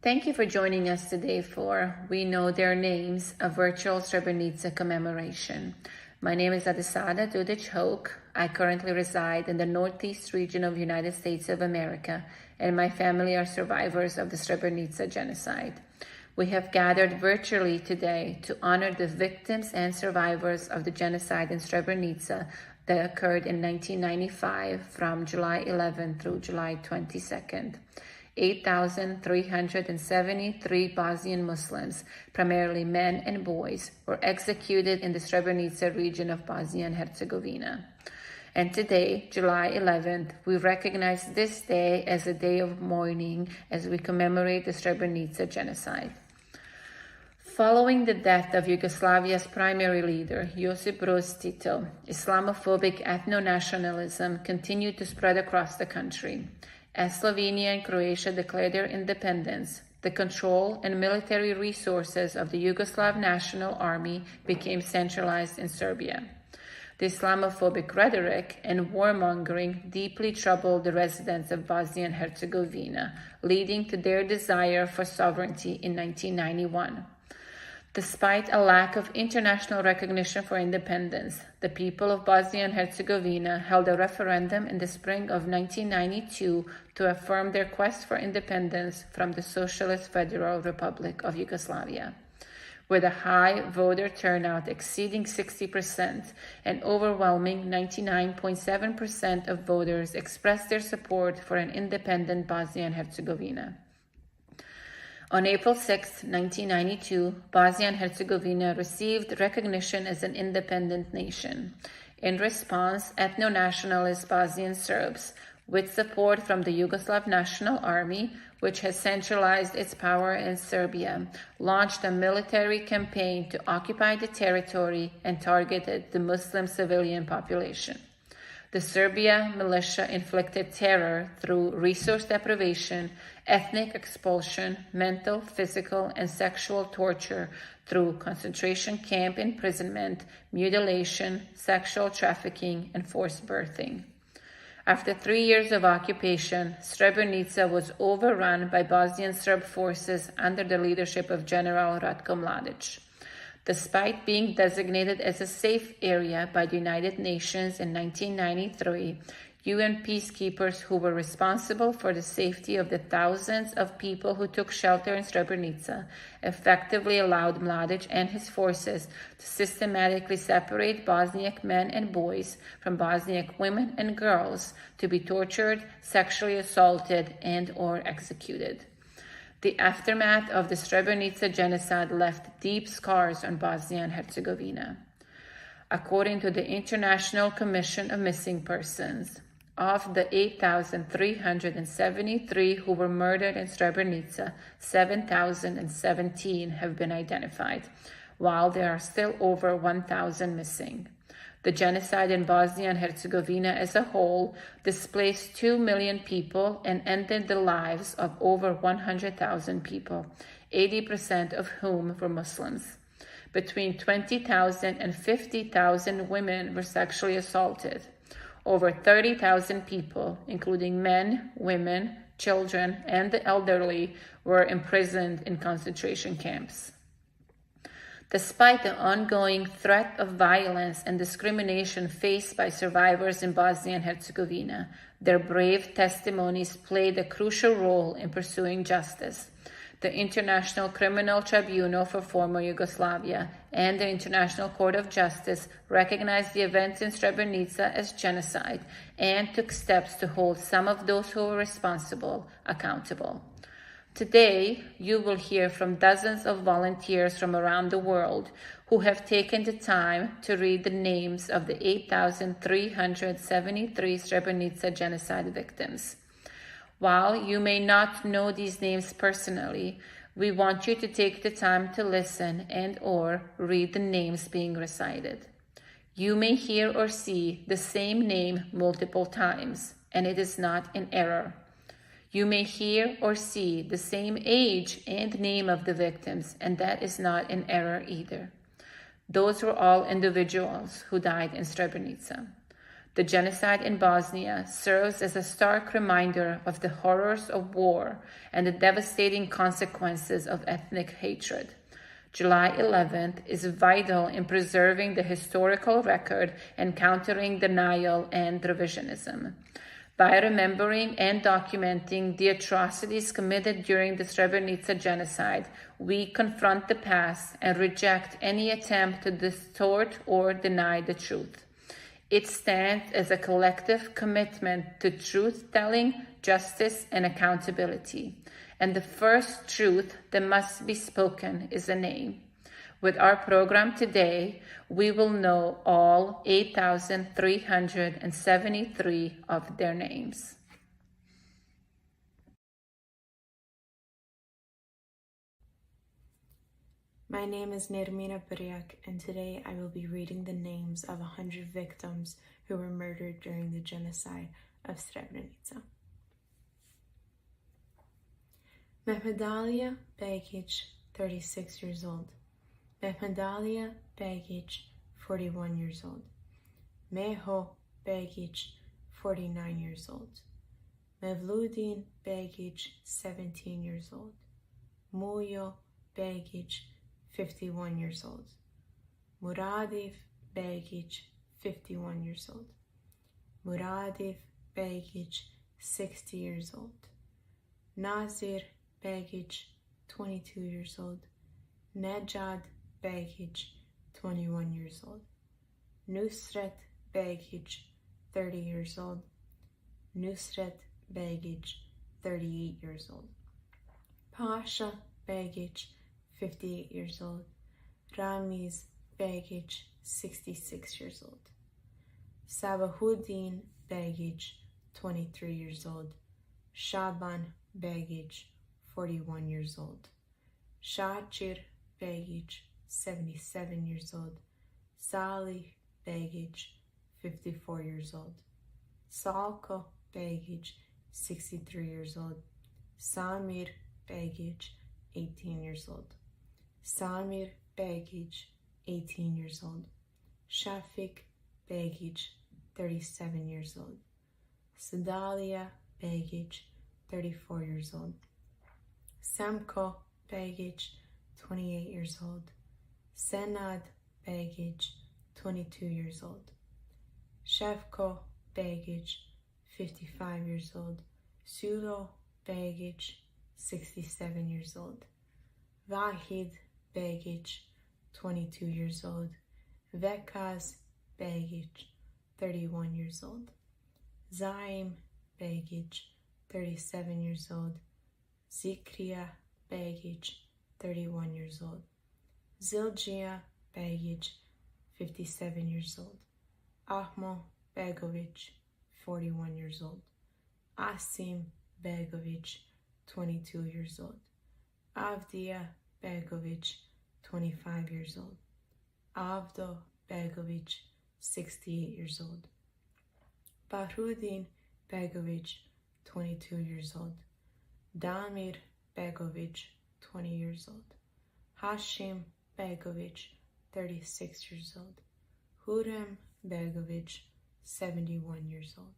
Thank you for joining us today for We Know Their Names, a virtual Srebrenica commemoration. My name is Adesada Dudic-Hoke. I currently reside in the Northeast region of the United States of America, and my family are survivors of the Srebrenica genocide. We have gathered virtually today to honor the victims and survivors of the genocide in Srebrenica that occurred in 1995 from July 11 through July 22nd. 8,373 Bosnian Muslims, primarily men and boys, were executed in the Srebrenica region of Bosnia and Herzegovina. And today, July 11th, we recognize this day as a day of mourning as we commemorate the Srebrenica genocide. Following the death of Yugoslavia's primary leader, Josip Broz Tito, Islamophobic ethno-nationalism continued to spread across the country. As Slovenia and Croatia declared their independence, the control and military resources of the Yugoslav National Army became centralized in Serbia. The Islamophobic rhetoric and warmongering deeply troubled the residents of Bosnia and Herzegovina, leading to their desire for sovereignty in 1991. Despite a lack of international recognition for independence, the people of Bosnia and Herzegovina held a referendum in the spring of 1992 to affirm their quest for independence from the Socialist Federal Republic of Yugoslavia. With a high voter turnout exceeding 60%, an overwhelming 99.7% of voters expressed their support for an independent Bosnia and Herzegovina. On April 6, 1992, Bosnia and Herzegovina received recognition as an independent nation. In response, ethno-nationalist Bosnian Serbs, with support from the Yugoslav National Army, which has centralized its power in Serbia, launched a military campaign to occupy the territory and targeted the Muslim civilian population. The Serbia militia inflicted terror through resource deprivation, ethnic expulsion, mental, physical, and sexual torture through concentration camp imprisonment, mutilation, sexual trafficking, and forced birthing. After 3 years of occupation, Srebrenica was overrun by Bosnian Serb forces under the leadership of General Ratko Mladic. Despite being designated as a safe area by the United Nations in 1993, UN peacekeepers who were responsible for the safety of the thousands of people who took shelter in Srebrenica effectively allowed Mladic and his forces to systematically separate Bosniak men and boys from Bosniak women and girls to be tortured, sexually assaulted, and/or executed. The aftermath of the Srebrenica genocide left deep scars on Bosnia and Herzegovina. According to the International Commission of Missing Persons, of the 8,373 who were murdered in Srebrenica, 7,017 have been identified, while there are still over 1,000 missing. The genocide in Bosnia and Herzegovina as a whole displaced 2 million people and ended the lives of over 100,000 people, 80% of whom were Muslims. Between 20,000 and 50,000 women were sexually assaulted. Over 30,000 people, including men, women, children, and the elderly, were imprisoned in concentration camps. Despite the ongoing threat of violence and discrimination faced by survivors in Bosnia and Herzegovina, their brave testimonies played a crucial role in pursuing justice. The International Criminal Tribunal for former Yugoslavia and the International Court of Justice recognized the events in Srebrenica as genocide and took steps to hold some of those who were responsible accountable. Today, you will hear from dozens of volunteers from around the world who have taken the time to read the names of the 8,373 Srebrenica genocide victims. While you may not know these names personally, we want you to take the time to listen and/or read the names being recited. You may hear or see the same name multiple times, and it is not an error. You may hear or see the same age and name of the victims, and that is not an error either. Those were all individuals who died in Srebrenica. The genocide in Bosnia serves as a stark reminder of the horrors of war and the devastating consequences of ethnic hatred. July 11th is vital in preserving the historical record and countering denial and revisionism. By remembering and documenting the atrocities committed during the Srebrenica genocide, we confront the past and reject any attempt to distort or deny the truth. It stands as a collective commitment to truth-telling, justice, and accountability. And the first truth that must be spoken is a name. With our program today, we will know all 8,373 of their names. My name is Nermina Perjak, and today I will be reading the names of 100 victims who were murdered during the genocide of Srebrenica. Mehmedalia Begic, 36 years old. Mehmedalia Begic, 41 years old. Meho Begic, 49 years old. Mevludin Begic, 17 years old. Mujo Begic, 51 years old. Muradiv Begic, 51 years old. Muradiv Begic, 60 years old. Nazir Begic, 22 years old. Nejad Begic, 21 years old. Nusret Begic, 30 years old. Nusret Begic, 38 years old. Pasha Begic, 58 years old. Ramiz Begic, 66 years old. Sabahuddin Begic, 23 years old. Shaban Begic, 41 years old. Shachir Begic, 77 years old. Salih Begic, 54 years old. Salko Begic, 63 years old. Samir Begic, 18 years old. Samir Begic, 18 years old. Shafik Begic, 37 years old. Sedalia Begic, 34 years old. Samko Begic, 28 years old. Senad Begic, 22 years old. Shevko Begic, 55 years old. Sulo Begic, 67 years old. Vahid Begic, 22 years old. Vekaz Begic, 31 years old. Zaim Begic, 37 years old. Zikria Begic, 31 years old. Zilgia Begic, 57 years old. Ahmo Begovic, 41 years old. Asim Begovic, 22 years old. Avdia Begovic, 25 years old. Avdo Begovic, 68 years old. Bahrudin Begovic, 22 years old. Damir Begovic, 20 years old. Hashim Begovic, 36 years old. Hurem Begovic, 71 years old.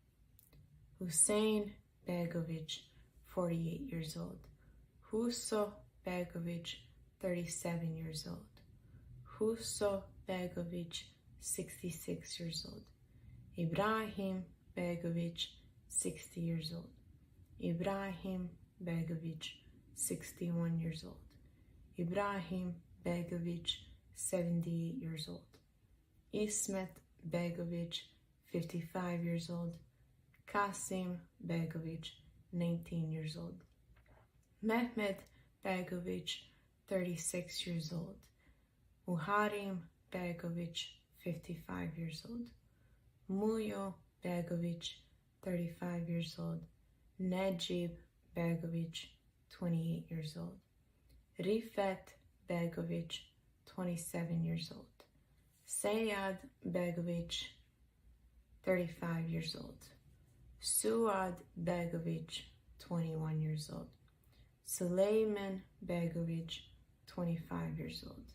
Hussein Begovic, 48 years old. Huso Begovic, 37 years old. Huso Begovic, 66 years old. Ibrahim Begovic, 60 years old. Ibrahim Begovic, 61 years old. Ibrahim Begovic, 78 years old. Ismet Begovic, 55 years old. Kasim Begovic, 19 years old. Mehmet Begovic, 36 years old. Muharim Begovic, 55 years old. Mujo Begovic, 35 years old. Nejib Begovic, 28 years old. Rifet Begovic, 27 years old. Seyad Begovic, 35 years old. Suad Begovic, 21 years old. Suleiman Begovic, 25 years old.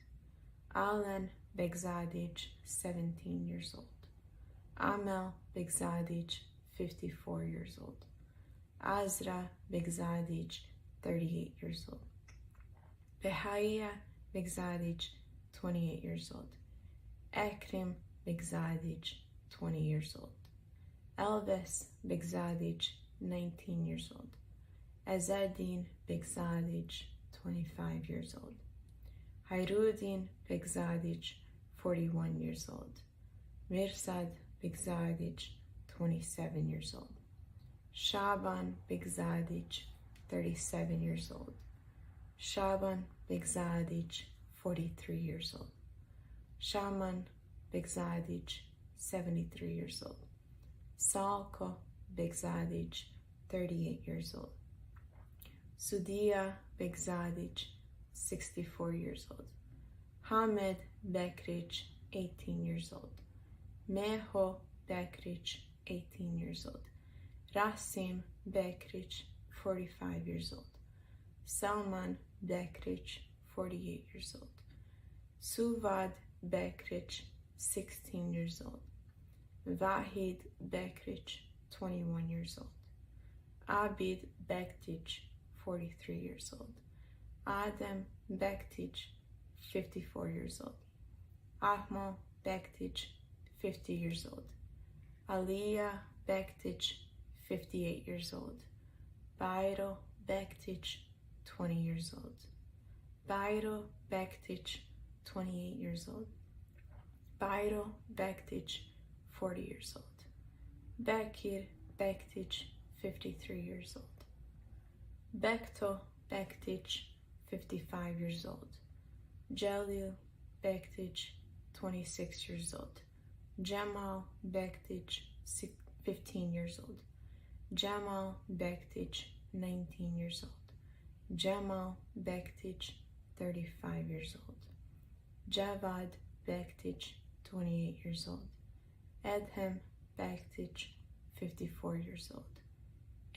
Alen Begzadic, 17 years old. Amel Begzadic, 54 years old. Azra Begzadic, 38 years old. Behaya Begzadic, 28 years old. Ekrim Begzadic, 20 years old. Elvis Begzadic, 19 years old. Azadin Begzadic, 25 years old. Hayrudin Begzadic, 41 years old. Mirsad Begzadic, 27 years old. Shaban Begzadic, 37 years old. Shaban Begzadic, 43 years old. Shaman Begzadic, 73 years old. Salko Begzadic, 38 years old. Sudia Begzadic, 64 years old. Hamed Bekric, 18 years old. Meho Bekric, 18 years old. Rasim Bekric, 45 years old. Salman Bekric, 48 years old. Suvad Bekric, 16 years old. Vahid Bekric, 21 years old. Abid Bektic, 43 years old. Adem Bektic, 54 years old. Ahmo Bektic, 50 years old. Aliya Bektic, 58 years old. Bayro Bektic, 20 years old. Bayro Bektic, 28 years old. Bayro Bektic, 40 years old. Bekir Bektic, 53 years old. Bekto Bektic, 55 years old. Jalil Bektic, 26 years old. Jamal Bektic, 15 years old. Jamal Bektic, 19 years old. Jamal Bektic, 35 years old. Javad Bektic, 28 years old. Edhem Bektic, 54 years old.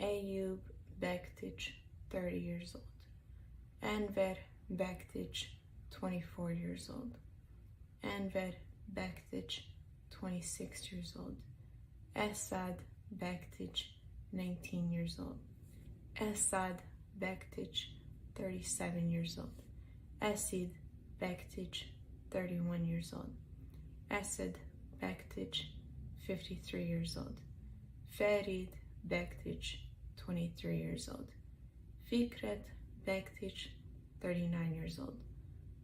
Eyüp Bektic, 30 years old. Enver Bektic, 24 years old. Enver Bektic, 26 years old. Esad Bektic, 19 years old. Esad Bektic, 37 years old. Esid Bektic, 31 years old. Esed Bektic, 53 years old. Ferid Bektic, 23 years old. Fikret Bektic, 39 years old.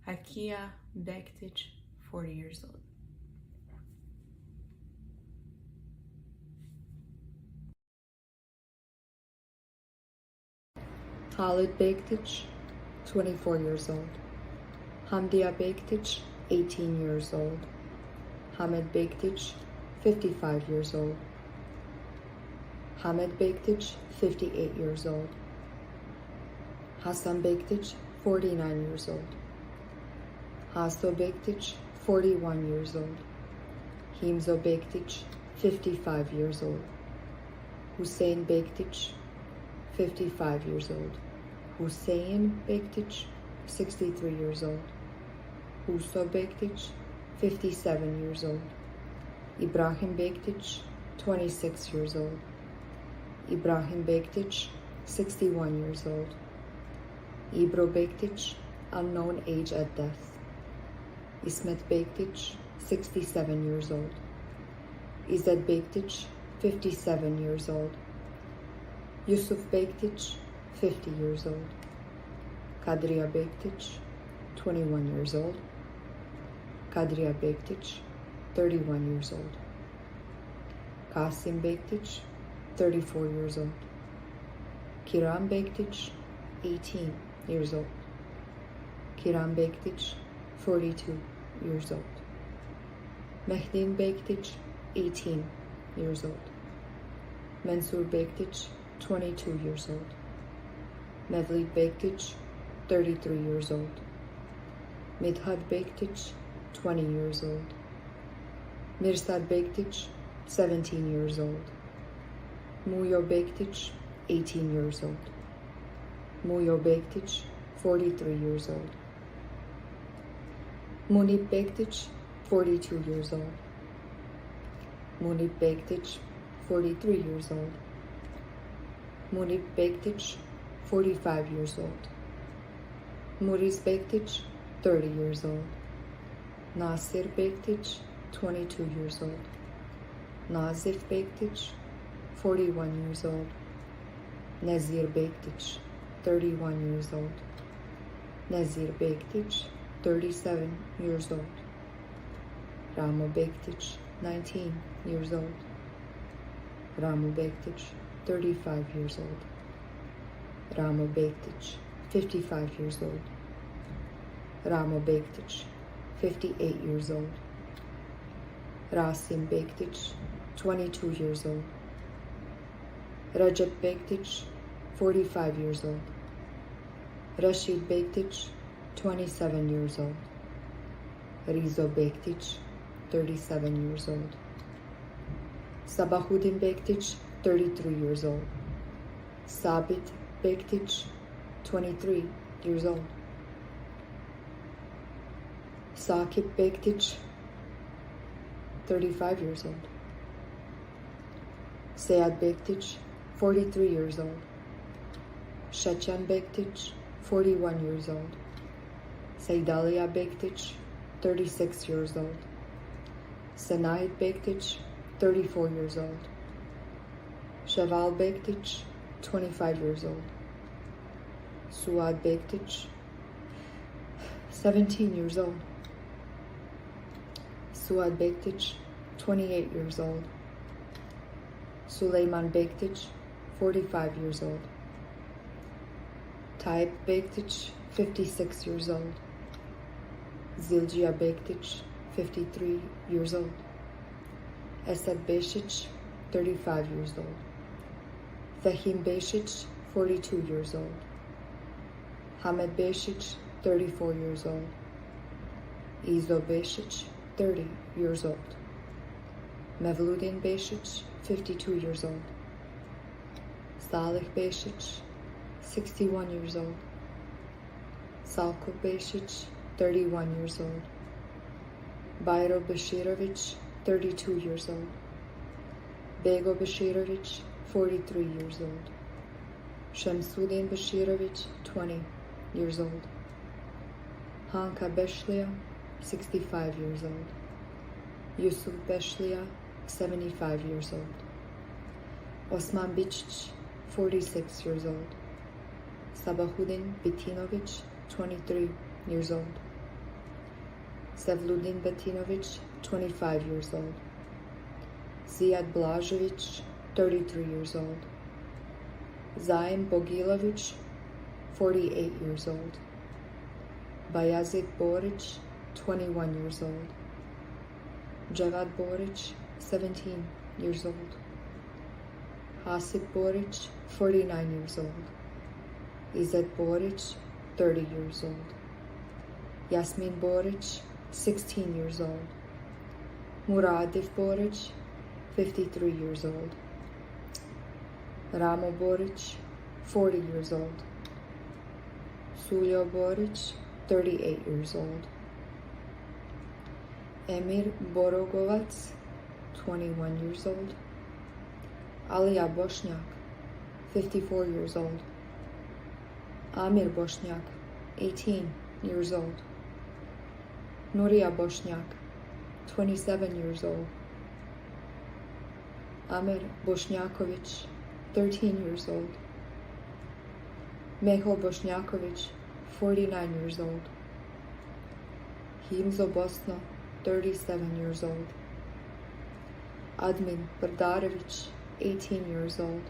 Hakia Bektic, 40 years old. Khalid Bektic, 24 years old. Hamdia Bektic, 18 years old. Hamed Bektic, 55 years old. Hamed Bektic, 58 years old. Hasan Bektic, 49 years old. Hasto Bektic, 41 years old. Himzo Bektic, 55 years old. Hussein Bektic, 55 years old. Hussein Bektic, 63 years old. Huso Bektic, 57 years old. Ibrahim Bektic, 26 years old. Ibrahim Bektic, 61 years old. Ibro Bektic, unknown age at death. Ismet Bektic, 67 years old. Izzet Bektic, 57 years old. Yusuf Bektic, 50 years old. Kadriya Bektic, 21 years old. Kadriya Bektic, 31 years old. Kasim Bektic, 34 years old. Kiram Bektic, 18 years old. Kiram Bektic, 42 years old. Mehdin Bektic, 18 years old. Mansur Bektic, 22 years old. Mevlid Bektic, 33 years old. Midhat Bektic, 20 years old. Mirsad Bektic, 17 years old. Mujo Bektic, 18 years old. Mujo Bektic, 43 years old. Munip Bektic, 42 years old. Munib Bektic, 43 years old. Munib Bektic, 45 years old. Muris Bektic, 30 years old. Nasir Bektic, 22 years old. Nazif Bektic, 41 years old. Nazir Bektic, 31 years old. Nazir Bektic, 37 years old. Ramo Bektic, 19 years old. Ramo Bektic, 35 years old. Ramo Bektic, 55 years old. Ramo Bektic, 58 years old. Rasim Bektic, 22 years old. Recep Bektic, 45 years old. Rashid Bektic, 27 years old. Rizo Bektic, 37 years old. Sabahuddin Bektic, 33 years old. Sabit Bektic, 23 years old. Sakip Bektic, 35 years old. Seyad Bektic, 43 years old. Shechan Bektic, 41 years old. Seydalia Bektic, 36 years old. Senait Bektic, 34 years old. Sheval Bektic, 25 years old. Suad Bektic, 17 years old. Suad Bektic, 28 years old. Suleiman Bektic, 45 years old. Tayyip Bektic, 56 years old. Zilgia Bektic, 53 years old. Esad Bešić, 35 years old. Fehim Bešić, 42 years old. Hamed Bešić, 34 years old. Izo Bešić, 30 years old. Mevludin Bešić, 52 years old. Salih Bešić, 61 years old. Salko Bešić, 31 years old. Bajro Beširović, 32 years old. Bego Beširović, 43 years old. Shamsuddin Beširović, 20 years old. Hanka Bešlija, 65 years old. Yusuf Bešlija, 75 years old. Osman Bičić, 46 years old. Sabahuddin Bitinović, 23 years old. Sevludin Betinović, 25 years old. Zijad Blažević, 33 years old. Zaim Bogilović, 48 years old. Bayazid Borić, 21 years old. Javad Borić, 17 years old. Hasib Borić, 49 years old. Izet Borić, 30 years old. Yasmin Borić, 16 years old. Muradif Borić, 53 years old. Ramo Borić, 40 years old. Suljo Borić, 38 years old. Emir Borogovac, 21 years old. Alija Bošnjak, 54 years old. Amir Bošnjak, 18 years old. Nuria Bošnjak, 27 years old. Amir Bošnjaković, 13 years old. Meho Bošnjaković, 49 years old. Himzo Bosno, 37 years old. Admin Brdarević, 18 years old.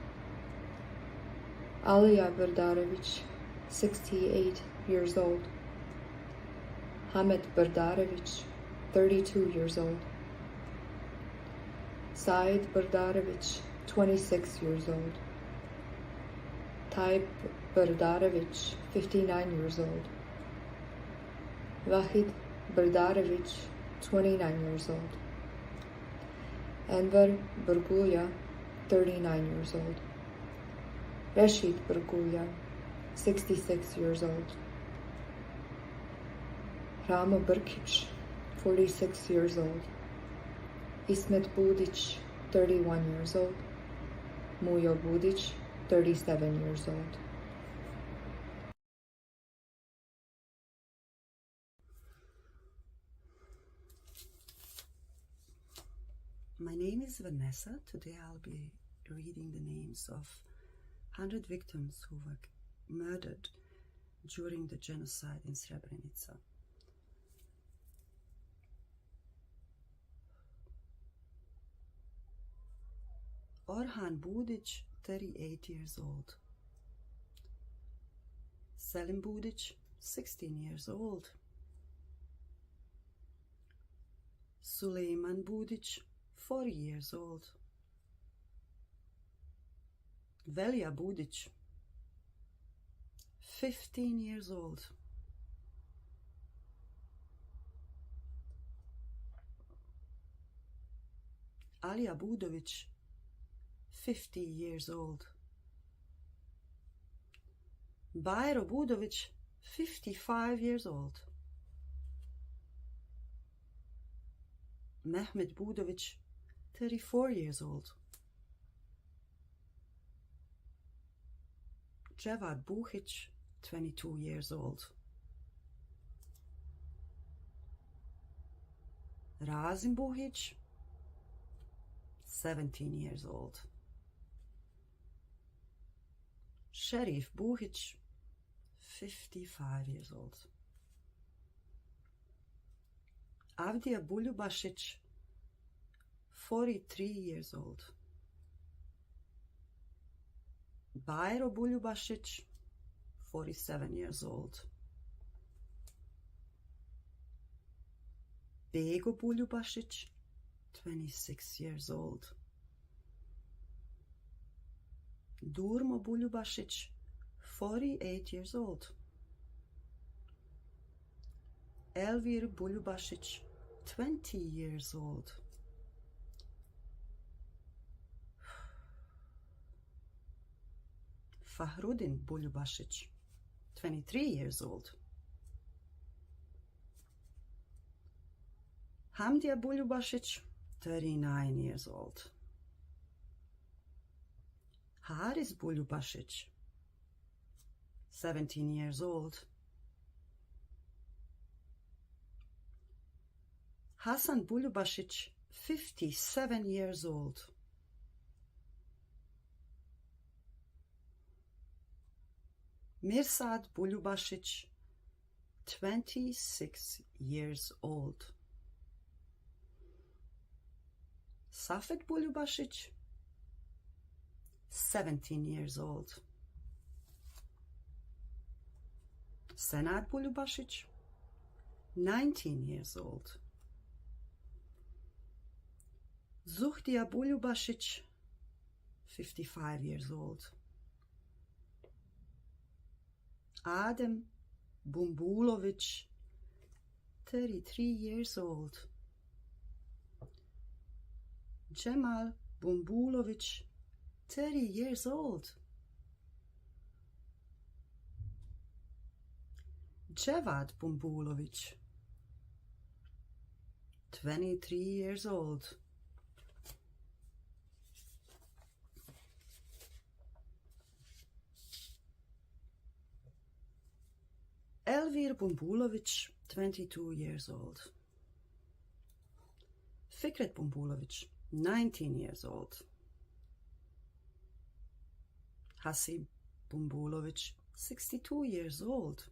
Alija Brdarević, 68 years old. Hamed Brdarević, 32 years old. Said Brdarević, 26 years old. Tayyip Brdarević, 59 years old. Vahid Brdarević, 29 years old. Enver Burgulja, 39 years old. Rashid Burgulja, 66 years old. Ramo Brkić, 46 years old. Ismet Budić, 31 years old. Mujo Budic, 37 years old. My name is Vanessa. Today I'll be reading the names of 100 victims who were murdered during the genocide in Srebrenica. Orhan Budic, 38 years old. Selim Budic, 16 years old. Sulejman Budic, 40 years old. Velja Budic, 15 years old. Alija Budović, 50 years old. Bajro Budović, 55 years old. Mehmet Budović, 34 years old. Dževad Buhić, 22 years old. Razim Buhić, 17 years old. Šerif Buhić, 55 years old. Avdija Buljubašić, 43 years old. Bajro Buljubašić, 47 years old. Bego Buljubašić, 26 years old. Durmo Buljubašić, 48 years old. Elvir Buljubašić, 20 years old. Fahrudin Buljubašić, 23 years old. Hamdija Buljubašić, 39 years old. Haris Buljubašić, 17 years old. Hasan Buljubašić, 57 years old. Mirsad Buljubašić, 26 years old. Safet Buljubašić, 17 years old. Senad Buljubašić, 19 years old. Zuhtija Buljubašić, 55 years old. Adem Bumbulović, 33 years old. Cemal Bumbulović, 30 years old. Dževad Bumbulović, 23 years old. Elvir Bumbulović, 22 years old. Fikret Bumbulović, 19 years old. Hasib Bumbulović, 62 years old.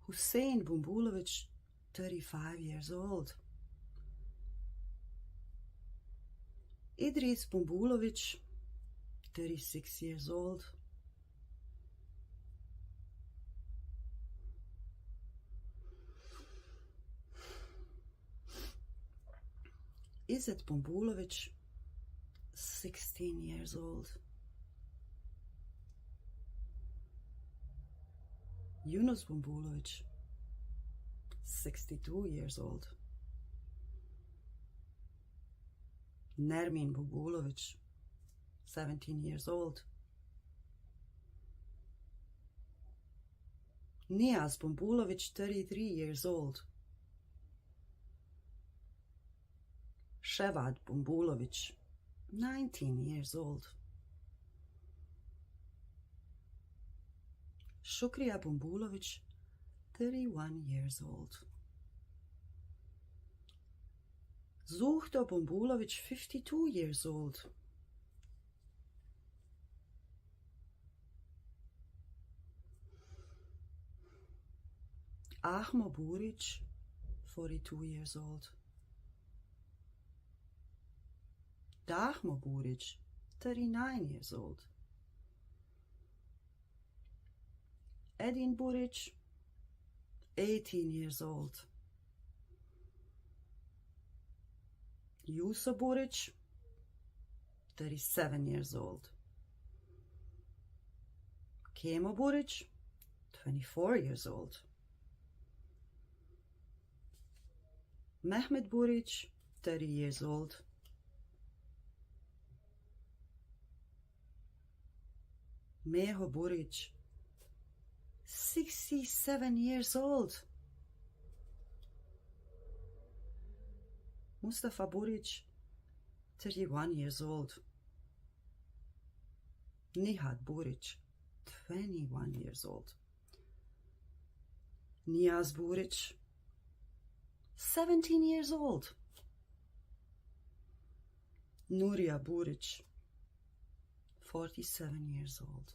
Hussein Bumbulović, 35 years old. Idris Bumbulović, 36 years old. Izzet Bumbulović, 16 years old. Yunus Bumbulović, 62 years old. Nermin Bumbulović, 17 years old. Niyaz Bumbulović, 33 years old. Shevad Bumbulovic, 19 years old. Shukriya Bumbulovic, 31 years old. Zuhdo Bumbulovic, 52 years old. Ahmo Buric, 42 years old. Dahmo Buric, 39 years old. Edin Buric, 18 years old. Juso Buric, 37 years old. Kemo Buric, 24 years old. Mehmet Buric, 30 years old. Meho Buric, 67 years old. Mustafa Buric, 31 years old. Nihat Buric, 21 years old. Niyaz Buric, 17 years old. Nuria Buric, 47 years old.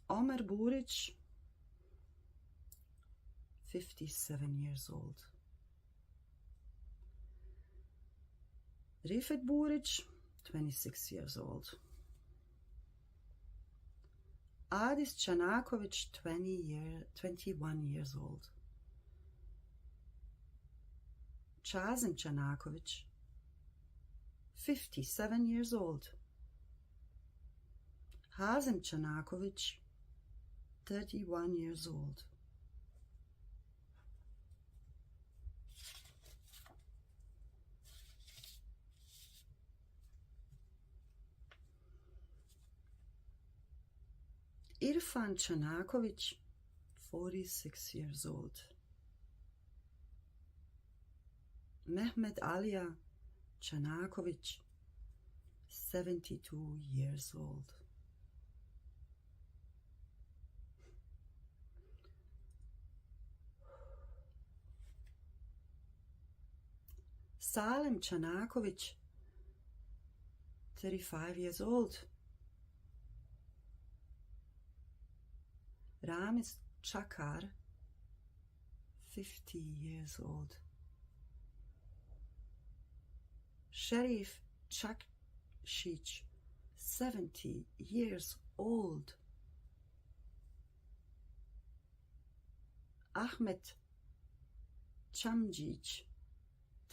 Omer Buric, 57 years old. Rifet Buric, 26 years old. Adis Čanaković, 21 years old. Chazim Čanaković, 57 years old. Hazim Čanaković, 31 years old. Irfan Čanaković, 46 years old. Mehmet Alija Čanaković, 72 years old. Salem Čanaković, 35 years old. Ramiz Čakar, 50 years old. Sherif Čakšić, 70 years old. Ahmet Čamđić,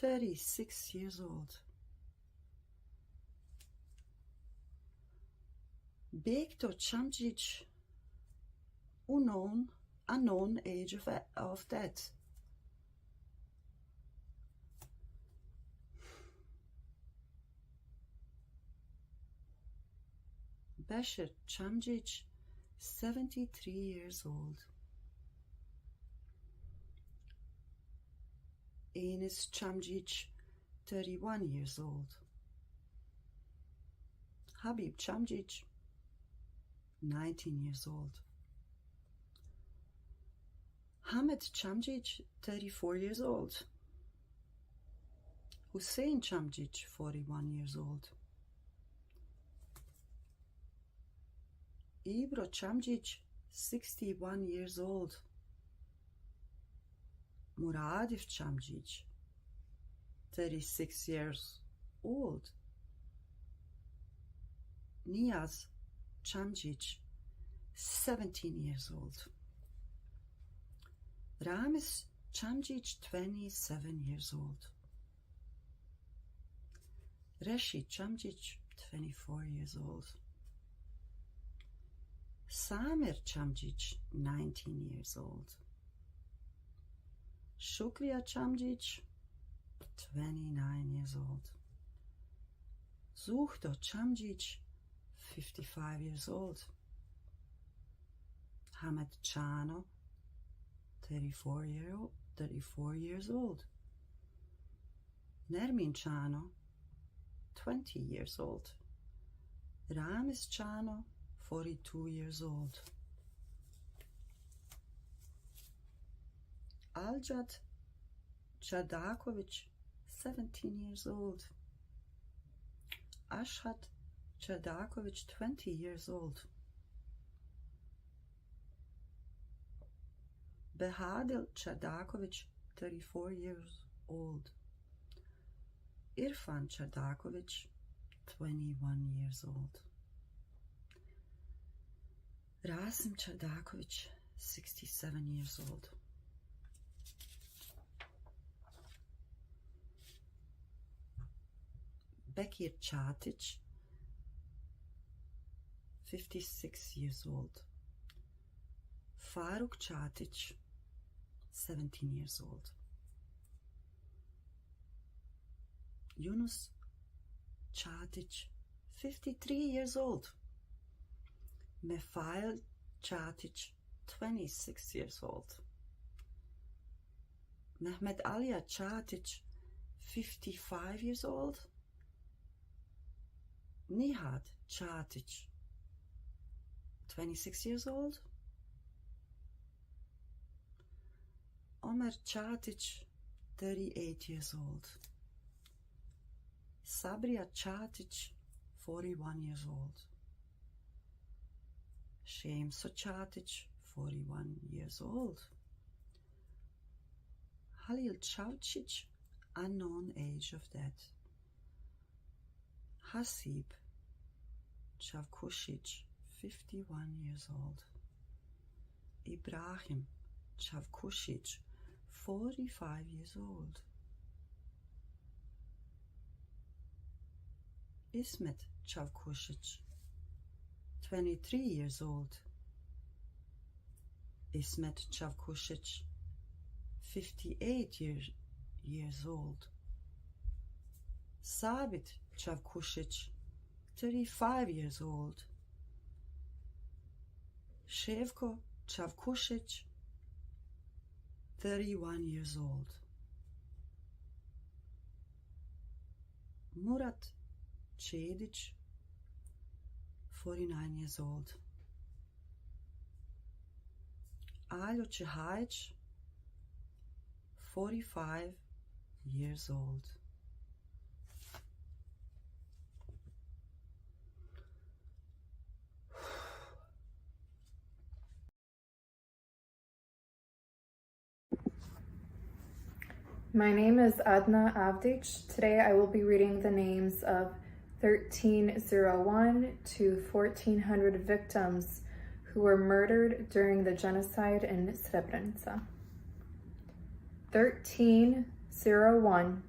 36 years old. Bekto Čamđić, unknown age of death. Beşir Čamđić, 73 years old. Enis Čamđić, 31 years old. Habib Čamđić, 19 years old. Hamed Čamđić, 34 years old. Hussein Čamđić, 41 years old. Ibro Čamđić, 61 years old. Muradif Čamđić, 36 years old. Niyaz Čamđić, 17 years old. Ramiz Čamđić, 27 years old. Reši Čamđić, 24 years old. Samir Čamđić, 19 years old. Shukriya Čamđić, 29 years old. Zuhdo Čamđić, 55 years old. Hamed Čano, 34 years old. Nermin Chano, 20 years old. Ramis Chano, 42 years old. Aljad Chadakovic, 17 years old. Ashad Chadakovic, 20 years old. Behadil Chadakovic, 34 years old. Irfan Chadakovic, 21 years old. Rasim Chadakovic, 67 years old. Bekir Čatic, 56 years old. Faruk Čatic, 17 years old. Yunus Čatic, 53 years old. Mefail Čatic, 26 years old. Mehmet Alija Čatic, 55 years old. Nihat Čatic, 26 years old. Omer Čatic, 38 years old. Sabrija Čatic, 41 years old. Šemso Čatic, 41 years old. Halil Čavčić, unknown age of death. Hasib Čavkušić, 51 years old. Ibrahim Čavkušić, 45 years old. Ismet Čavkušić, 23 years old. Ismet Čavkušić, 58 years old. Sabit Čavkušić, 35 years old. Ševko Čavkušić, 31 years old. Murat Čedić, 49 years old. Aljo Čehajić, 45 years old. My name is Adna Avdic. Today I will be reading the names of 1301 to 1400 victims who were murdered during the genocide in Srebrenica. 1301,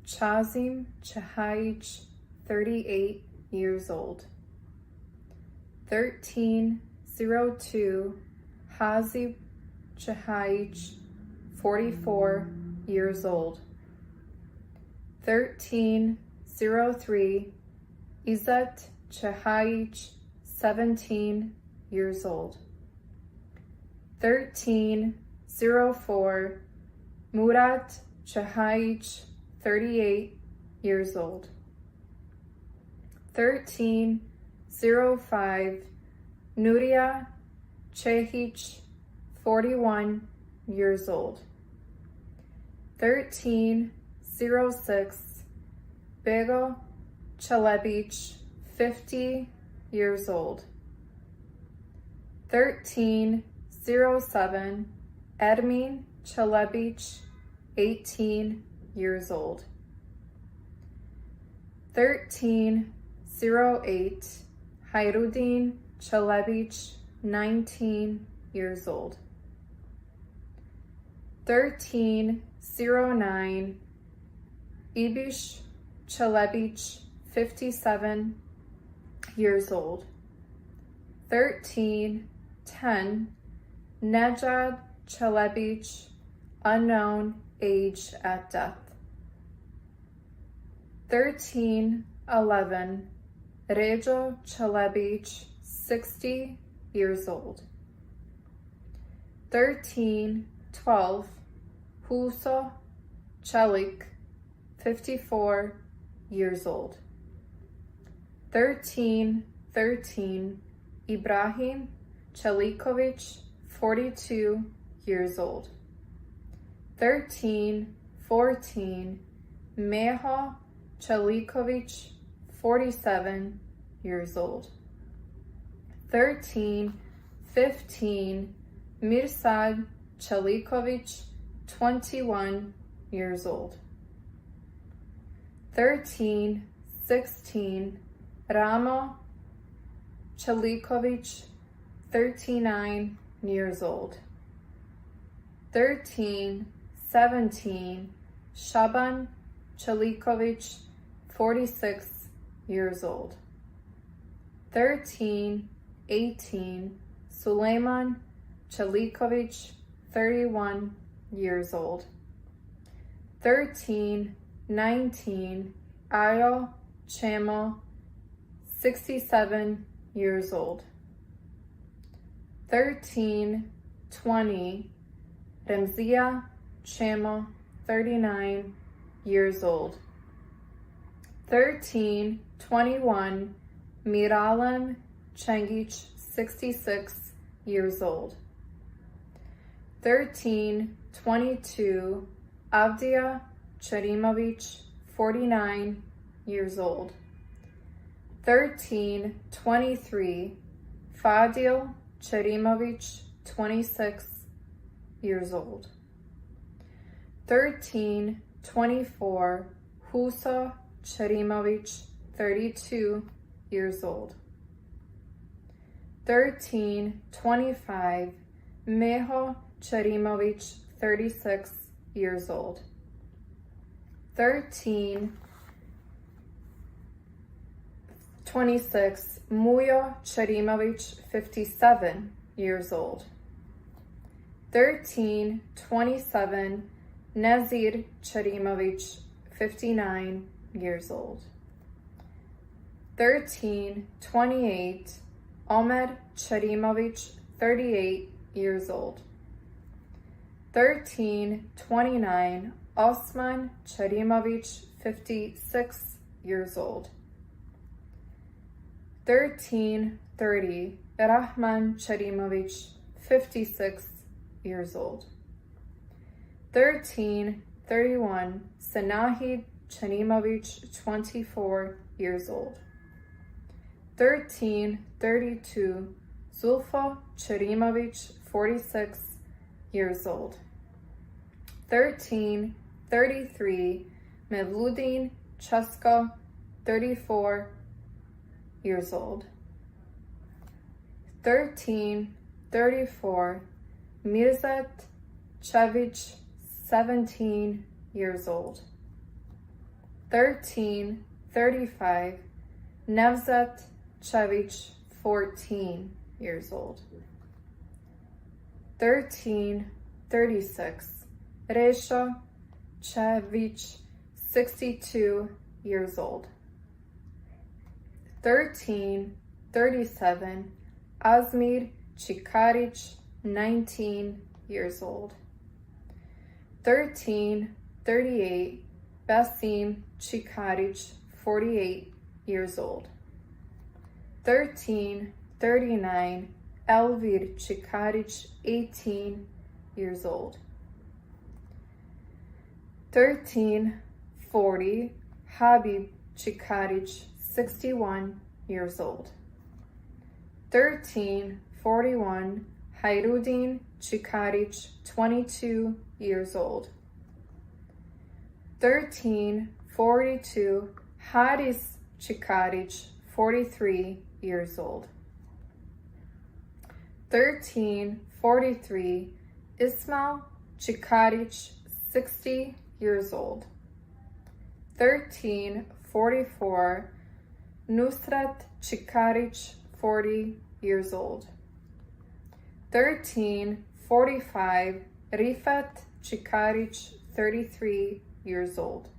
Chazim Čehajić, 38 years old. 1302, Hazib Čehajić, 44 years old. 1303, Izzat Čehajić, 17 years old. 1304, Murat Čehajić, 38 years old. 1305, Nuria Čehić, 41 years old. 1306, Bego Čelebić, 50 years old. 1307, Ermin Čelebić, 18 years old. 1308, Hayrudin Čelebić, 19 years old. 1309, Ibiš Čelebić, 57 years old. 1310, Nejad Čelebić, unknown age at death. 1311, Ređo Čelebić, 60 years old. 1312, 12, Huso Celik, 54 years old. 13, Ibrahim Celikovic, 42 years old. 13, 14, Meho Celikovic, 47 years old. 13, 15, Mirsad Celikovic, 21 years old. 13, 16, Ramo Celikovic, 39 years old. 13, 17, Shaban Celikovic, 46 years old. 13, 18, Suleiman Celikovic, 31 years old. 13, 19, Ayo Chemo, 67 years old. 13, 20, Remzia Chemo, 39 years old. 13, 21, Miralem Cengic, 66 years old. 13, 22, Avdia Cherimovic, 49 years old. 13, 23, Fadil Cherimovic, 26 years old. 13, 24, Huso Cherimovic, 32 years old. 13, 25, Meho Cherimovic, 36 years old. 13, 26, Mujo Cherimovic, 57 years old. 13, 27, Nazir Cherimovic, 59 years old. 13, 28, Omer Cherimovic, 38 years old. 13, 29, Osman Cherimovic, 56 years old. 13, 30, Rahman Cherimovic, 56 years old. 13, 31, Senahid Cherimovic, 24 years old. 13, 32, Zulfa Cherimovic, 46 years old. 13, 33, Mevludin Chesko, 34 years old. 13, 34, Mirzat Cevic, 17 years old. 13, 35, Nevzat Cevic, 14 years old. 13, 36, Resho Cevic, 62 years old. 13, 37, Azmir Čikarić, 19 years old. 13, 38, Basim Čikarić, 48 years old. 13, 39, Elvir Čikarić, 18 years old. 13, 40, Habib Čikarić, 61 years old. 13, 41, Hayrudin Čikarić, 22 years old. 13, 42, Haris Čikarić, 43 years old. 13, 43, Ismail Čikarić, 60 years old. 13, 44, Nusrat Čikarić, 40 years old. 13, 45, Rifat Čikarić, 33 years old.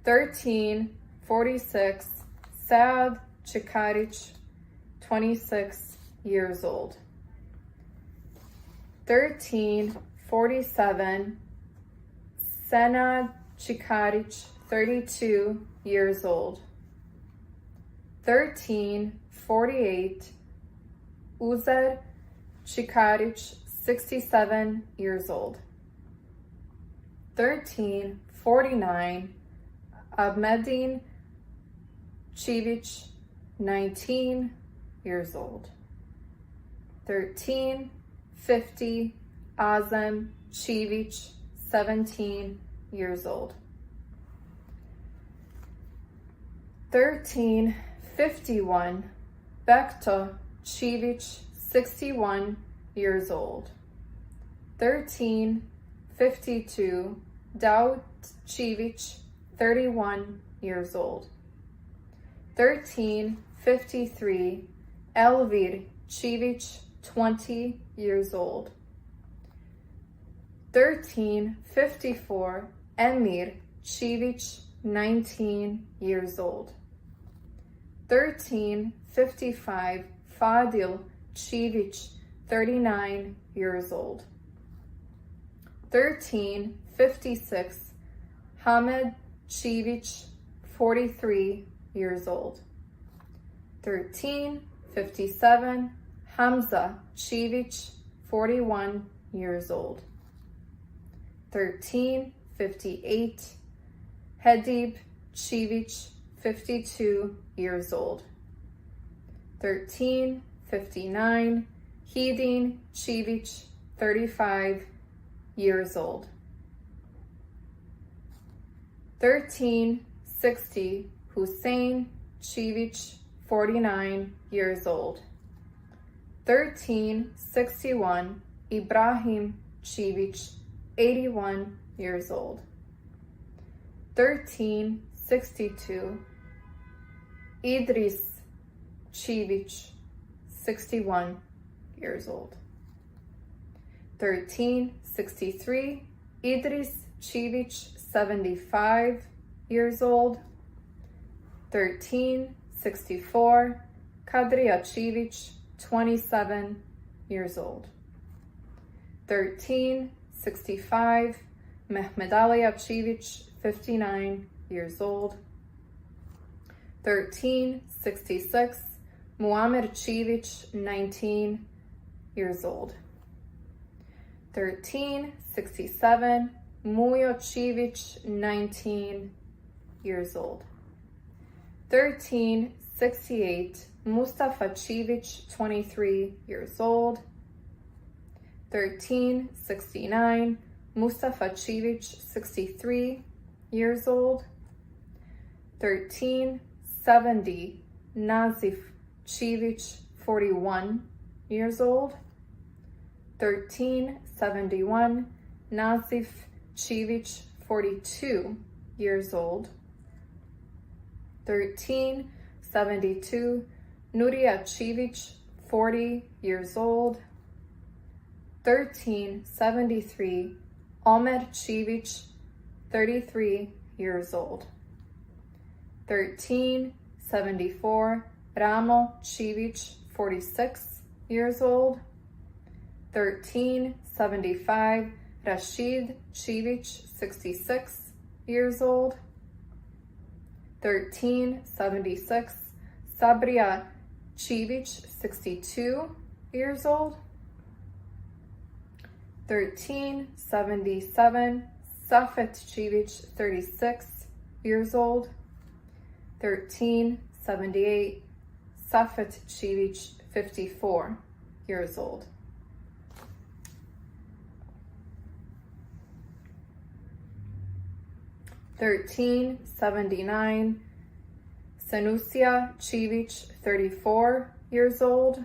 13, 46, Saad Čikarić, 26 years old. 1347, Senad Čikarić, 32 years old. 1348, Uzer Čikarić, 67 years old. 1349, Ahmedin Čivić, 19 years old. 1350, Azem Čivić, 17 years old. 1351, Bekto Čivić, 61 years old. 1352, Daud Čivić, 31 years old. 1353, Elvir Čivić, 20 years old. 1354, Emir Čivić, 19 years old. 1355, Fadil Čivić, 39 years old. 1356, Hamed Čivić, 43 years old. 1357, Hamza Čivić, 41 years old. 1358, Hedib Čivić, 52 years old. 1359, Hedin Čivić, 35 years old. 1360, Hussein Čivić, 49 years old. 1361, Ibrahim Čivić, 81 years old. 1362, Idris Čivić, 61 years old. 1363, Idris Čivić, 75 years old. 1364, Kadrija Čivić, 27 years old. 1365, Mehmedalija Čivić, 59 years old. 1366, Muamer Čivić, 19 years old. 1367, Mujo Čivić, 19 years old. 1368, Mustafa Čivić, 23 years old. 1369, Mustafa Čivić, 63 years old. 1370, Nazif Čivić, 41 years old. 1371, Nazif Čivić, 42 years old. 1372, Nuria Čivić, 40 years old. 1373, Omer Čivić, 33 years old. 1374, Ramo Čivić, 46 years old. 1375, Rashid Čivić, 66 years old. 1376, Sabrija Čivić, 62 years old. 1377, Safet Čivić, 36 years old. 1378, Safet Čivić, 54 years old. 1379, Sanusia Čivić, 34 years old.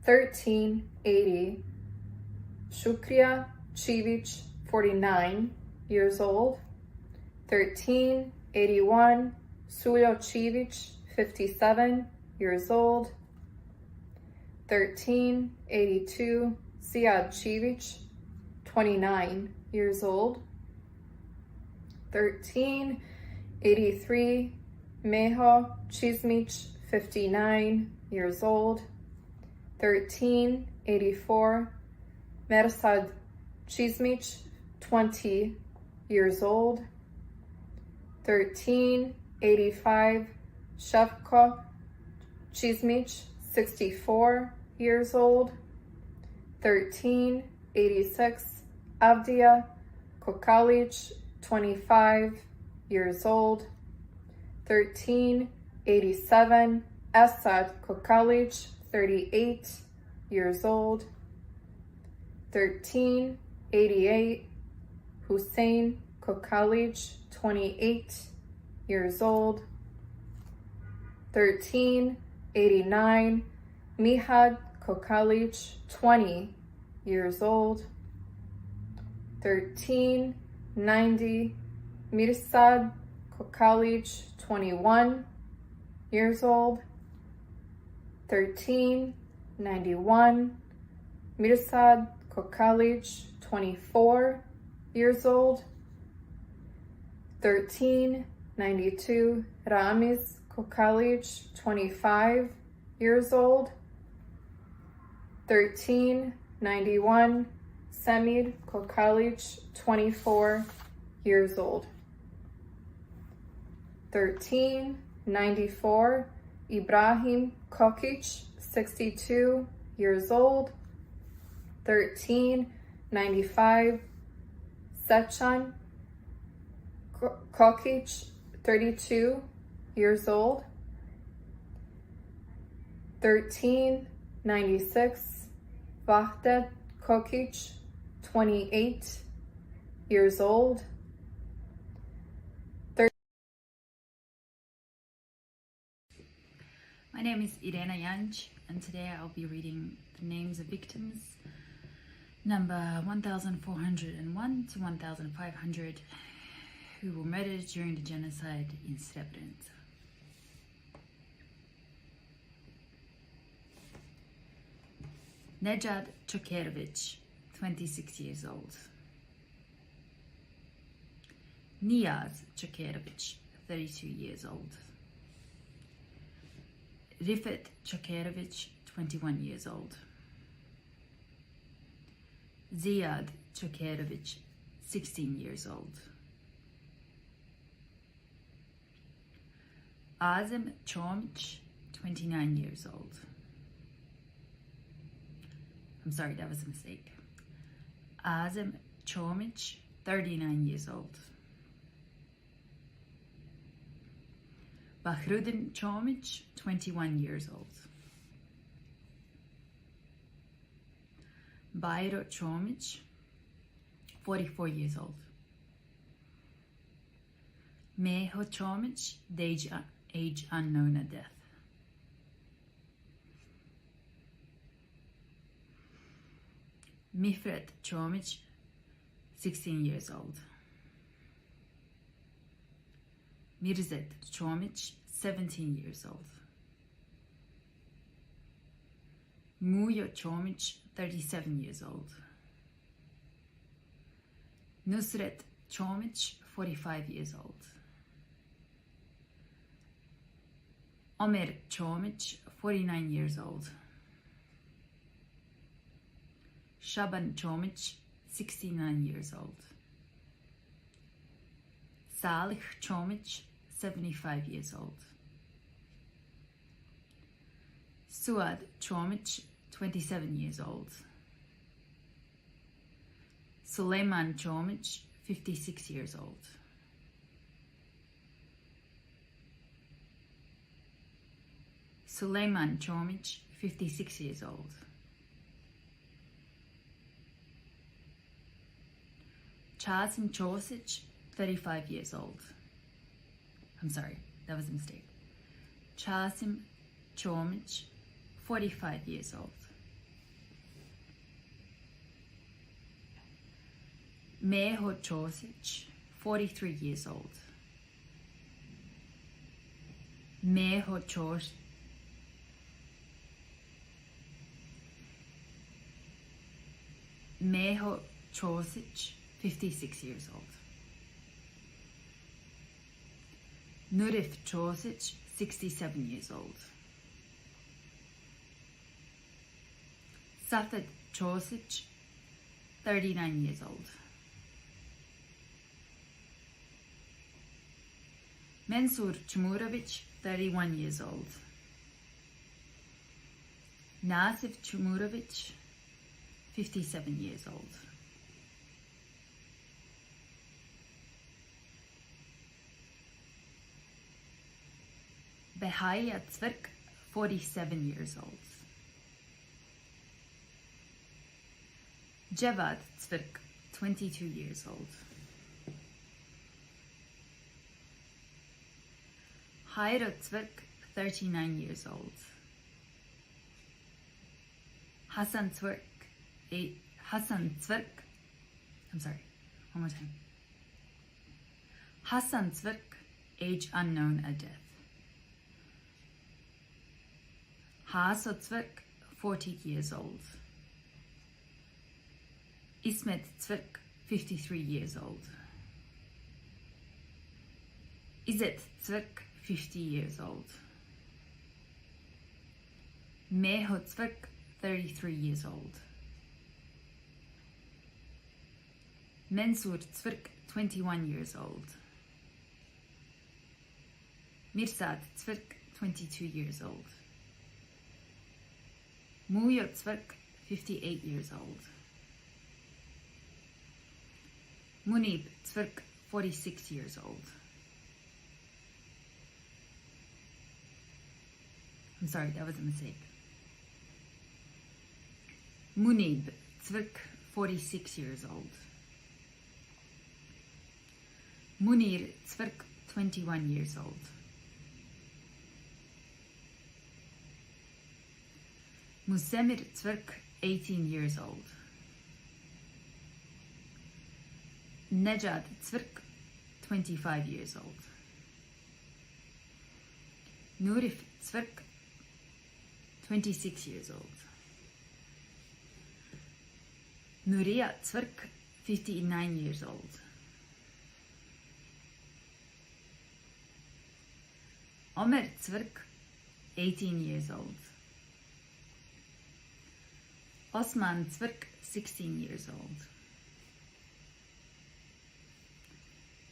1380, Shukriya Čivić, 49 years old. 1381, Suljo Čivić, 57 years old. 1382, Siad Čivić, 29 years old. 1383, Meho Čizmić, 59 years old. 1384, Mersad Cizmic, 20 years old. 1385 Shevko Cizmic, 64 years old. 1386 Avdia Kokalic, 25 years old. 1387 Esad Kokalic, 38 years old. 1388 Hussein Kokalic, 28 years old. 1389 Mihad Kokalic, 20 years old. 1390 Mirsad Kokalic, 21 years old. 1391 Mirsad Kokalic, 24 years old. 1392 Ramiz Kokalic, 25 years old. 1391 Semir Kokalic, 24 years old. 1394 Ibrahim Kokic, 62 years old. 1395 Sechan Kokic, 32 years old. 1396 Vahdet Kokic, 28 years old. My name is Irena Janc, and today I'll be reading the names of victims number 1401 to 1500 who were murdered during the genocide in Srebrenica. Nejad Čokerović, 26 years old. Niyaz Čokerović, 32 years old. Rifat Čokerović, 21 years old. Ziad Čokerović, 16 years old. Azem Čomić, 29 years old. I'm sorry, that was a mistake. Azem Čomić, 39 years old. Bahrudin Čomić, 21 years old. Bayro Čomić, 44 years old. Meho Čomić, age unknown at death. Mifret Čomić, 16 years old. Mirzet Čomić, 17 years old. Mujo Čomić, 37 years old. Nusret Čomić, 45 years old. Omer Čomić, 49 years old. Shaban Čomić, 69 years old. Salih Čomić, 75 years old. Suad Čomić, 27 years old. Suleiman Čomić, 56 years old. Suleiman Čomić, 56 years old. Časim Ćosić, 35 years old. I'm sorry, that was a mistake. Časim Čomić, 45 years old. Meho Ćosić, 43 years old. Meho Ćosić, Meho Ćosić, 56 years old. Nurif Ćosić, 67 years old. Safet Ćosić, 39 years old. Mensur Čumurović, 31 years old. Nasif Čumurović, 57 years old. Behaya Cvrk, 47 years old. Jevad Cvrk, 22 years old. Hayro Cvrk, 39 years old. Hasan Cvrk, one more time. Hasan Cvrk, age unknown at death. Haso Cvrk, 40 years old. Ismet Cvrk, 53 years old. Izet Cvrk, 50 years old. Meho Cvrk, 33 years old. Mensur Cvrk, 21 years old. Mirsad Cvrk, 22 years old. Mujo Cvrk, 58 years old. Munib Cvrk, 46 years old. I'm sorry, that was a mistake. Munib Cvrk, 46 years old. Munir Cvrk, 21 years old. Musemir Cvrk, 18 years old. Nejad Cvrk, 25 years old. Nurif Cvrk, 26 years old. Nuria Cvrk, 59 years old. Omer Cvrk, 18 years old. Osman Cvrk, 16 years old.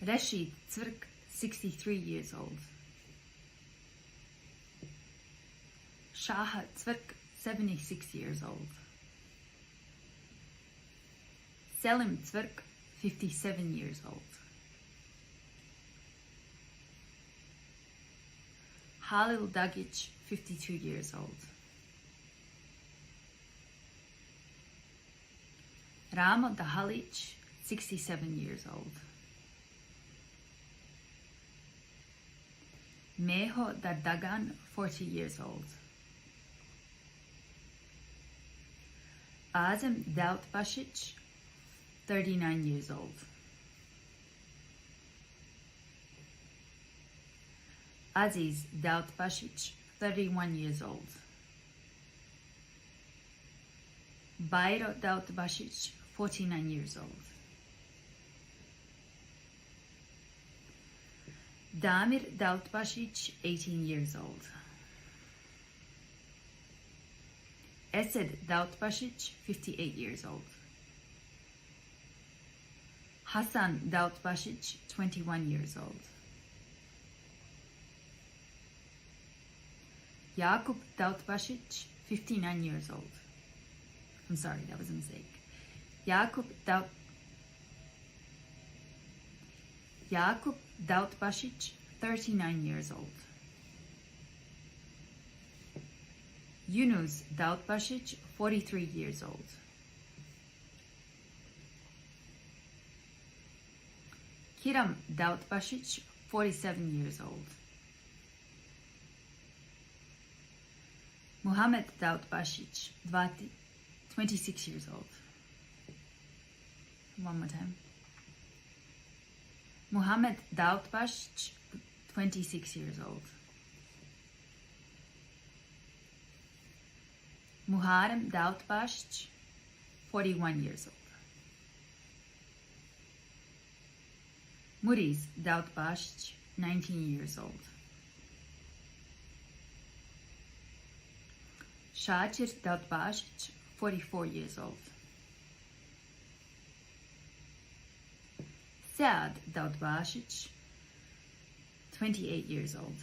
Reshid Cvrk, 63 years old. Shaha Cvrk, 76 years old. Selim Cvrk, 57 years old. Halil Dagic, 52 years old. Ramo Dahalic, 67 years old. Meho Dardagan, 40 years old. Azem Dautbasic, 39 years old. Aziz Dautbasic, 31 years old. Bayro Dautbasic, 49 years old. Damir Dautbasic, 18 years old. Esed Dautbasic, 58 years old. Hasan Dautbasic, 21 years old. Jakub Dautbasic, 59 years old. I'm sorry, that was a mistake. Jakub Dautbasic, 39 years old. Yunus Dautbasic, 43 years old. Kiram Dautbasic, 47 years old. Muhammad Dautbasic, 26 years old. One more time. Muhammad Dautbasic, 26 years old. Muharrem Dautbasic, 41 years old. Muriz Dautbasic, 19 years old. Shachir Dautbasic, 44 years old. Sead Daudbasic, 28 years old.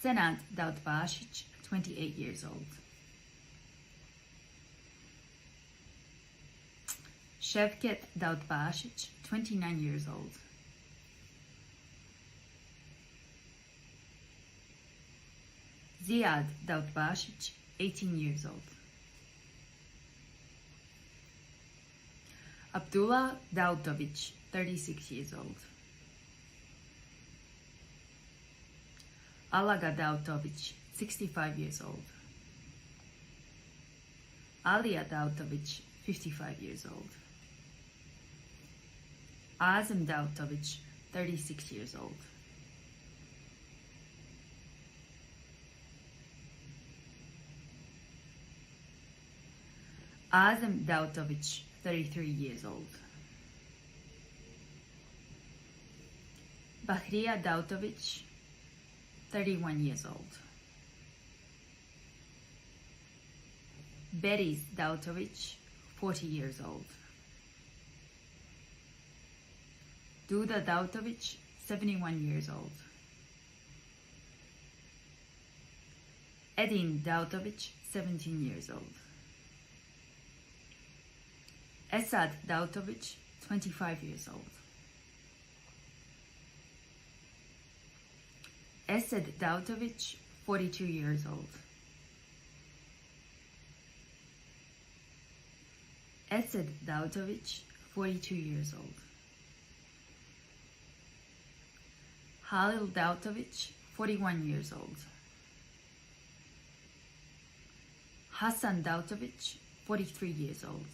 Senad Daudbasic, 28 years old. Şevket Daudbasic, 29 years old. Ziad Daudbasic, 18 years old. Abdullah Daudovic, 36 years old. Alaga Daudovic, 65 years old. Alia Daudovic, 55 years old. Azim Daudovic, 36 years old. Azim Daudovic, 33 years old. Bahria Daudovic, 31 years old. Beris Daudovic, 40 years old. Duda Daudovic, 71 years old. Edin Daudovic, 17 years old. Esad Daudovic, 25 years old. Esed Daudovic, 42 years old. Esed Daudovic, 42 years old. Halil Daudovic, 41 years old. Hasan Daudovic, 43 years old.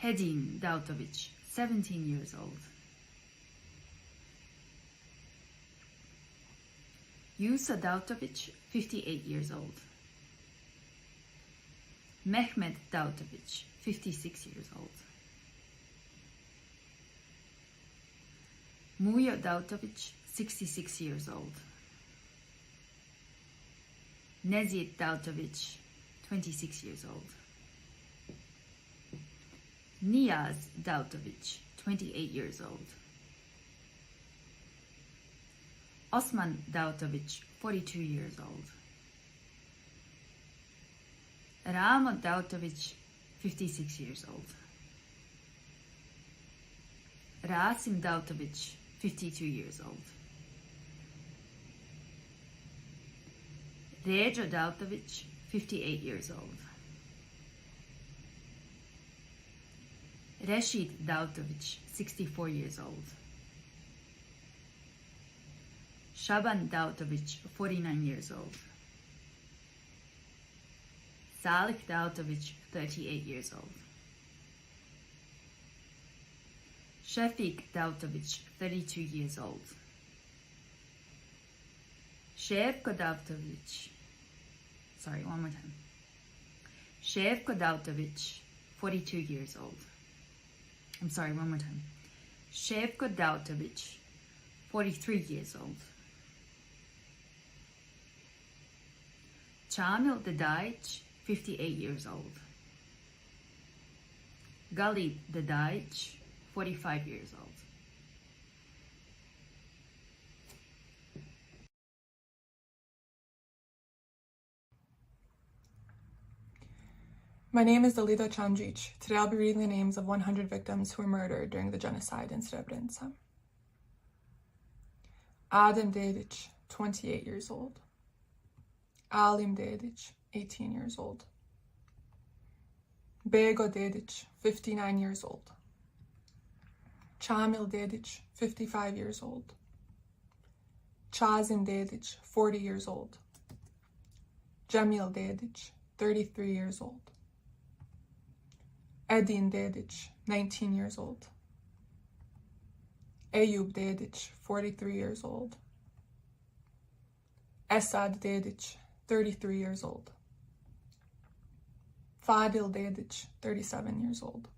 Hedin Daudovic, 17 years old. Yusa Daudovic, 58 years old. Mehmet Daudovic, 56 years old. Muya Daudovic, 66 years old. Nezid Daudovic, 26 years old. Niyaz Daudovic, 28 years old. Osman Daudovic, 42 years old. Rama Daudovic, 56 years old. Rasim Daudovic, 52 years old. Rejo Daudovic, 58 years old. Reshid Daudovic, 64 years old. Shaban Daudovic, 49 years old. Salih Daudovic, 38 years old. Shefik Daudovic, 32 years old. Shevko Daudovic, Shevko Daudovic, 42 years old. Shevko Daudovic, 43 years old. Chamil Dadajic, 58 years old. Galib Dadajic, 45 years old. My name is Dalida Chandric. Today I'll be reading the names of 100 victims who were murdered during the genocide in Srebrenica. Adem Dedic, 28 years old. Alim Dedic, 18 years old. Bego Dedic, 59 years old. Chamil Dedic, 55 years old. Chazim Dedic, 40 years old. Jamil Dedic, 33 years old. Edin Dedic, 19 years old. Eyüp Dedic, 43 years old. Esad Dedic, 33 years old. Fadil Dedic, 37 years old.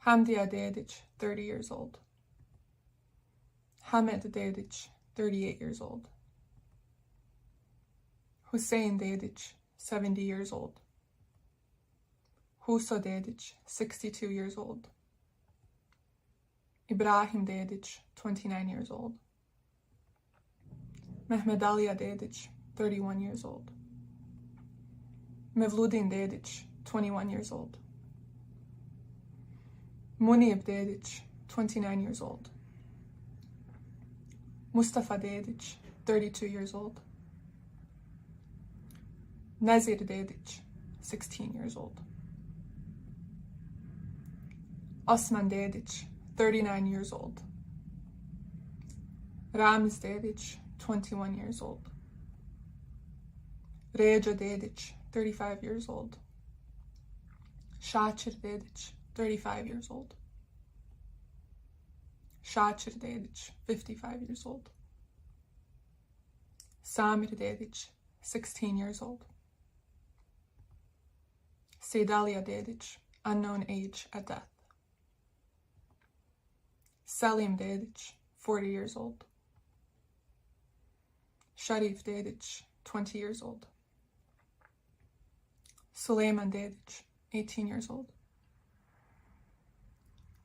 Hamdia Dedic, 30 years old. Hamed Dedic, 38 years old. Hussein Dedic, 70 years old. Huso Dedić, 62 years old. Ibrahim Dedić, 29 years old. Mehmed Alija Dedić, 31 years old. Mevludin Dedić, 21 years old. Munib Dedić, 29 years old. Mustafa Dedić, 32 years old. Nazir Dedić, 16 years old. Osman Dedić, 39 years old. Ramiz Dedić, 21 years old. Ređa Dedić, 35 years old. Šačir Dedić, 35 years old. Šačir Dedić, 55 years old. Samir Dedić, 16 years old. Sejdalija Dedić, unknown age at death. Selim Dedić, 40 years old. Sharif Dedić, 20 years old. Sulejman Dedić, 18 years old.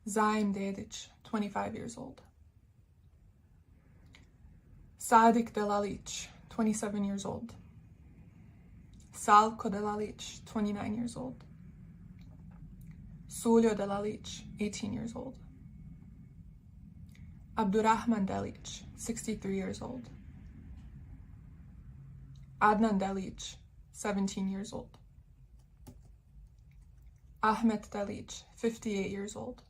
Zaim Dedić, 25 years old. Sadik Delalić, 27 years old. Salko Delalić, 29 years old. Suljo Delalić, 18 years old. Abdurrahman Delić, 63 years old. Adnan Delić, 17 years old. Ahmet Delić, 58 years old.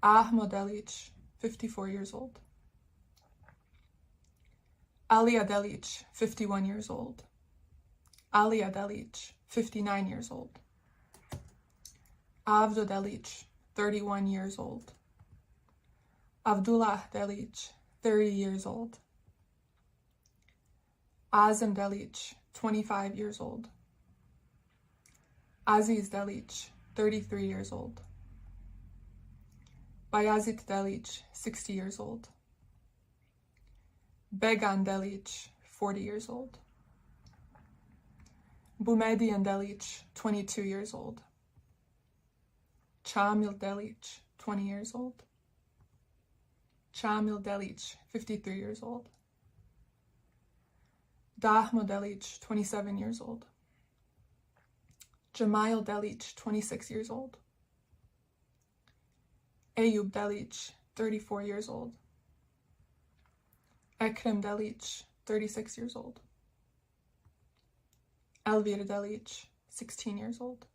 Ahmo Delić, 54 years old. Alija Delić, 51 years old. Alija Delić, 59 years old. Avdo Delić, 31 years old. Abdullah Delić, 30 years old. Azem Delić, 25 years old. Aziz Delić, 33 years old. Bayazit Delić, 60 years old. Began Delić, 40 years old. Boumediene Delić, 22 years old. Chamil Delić, 20 years old. Chamil Delić, 53 years old. Dahmo Delić, 27 years old. Jamail Delić, 26 years old. Eyüp Delić, 34 years old. Ekrem Delić, 36 years old. Elvir Delić, 16 years old.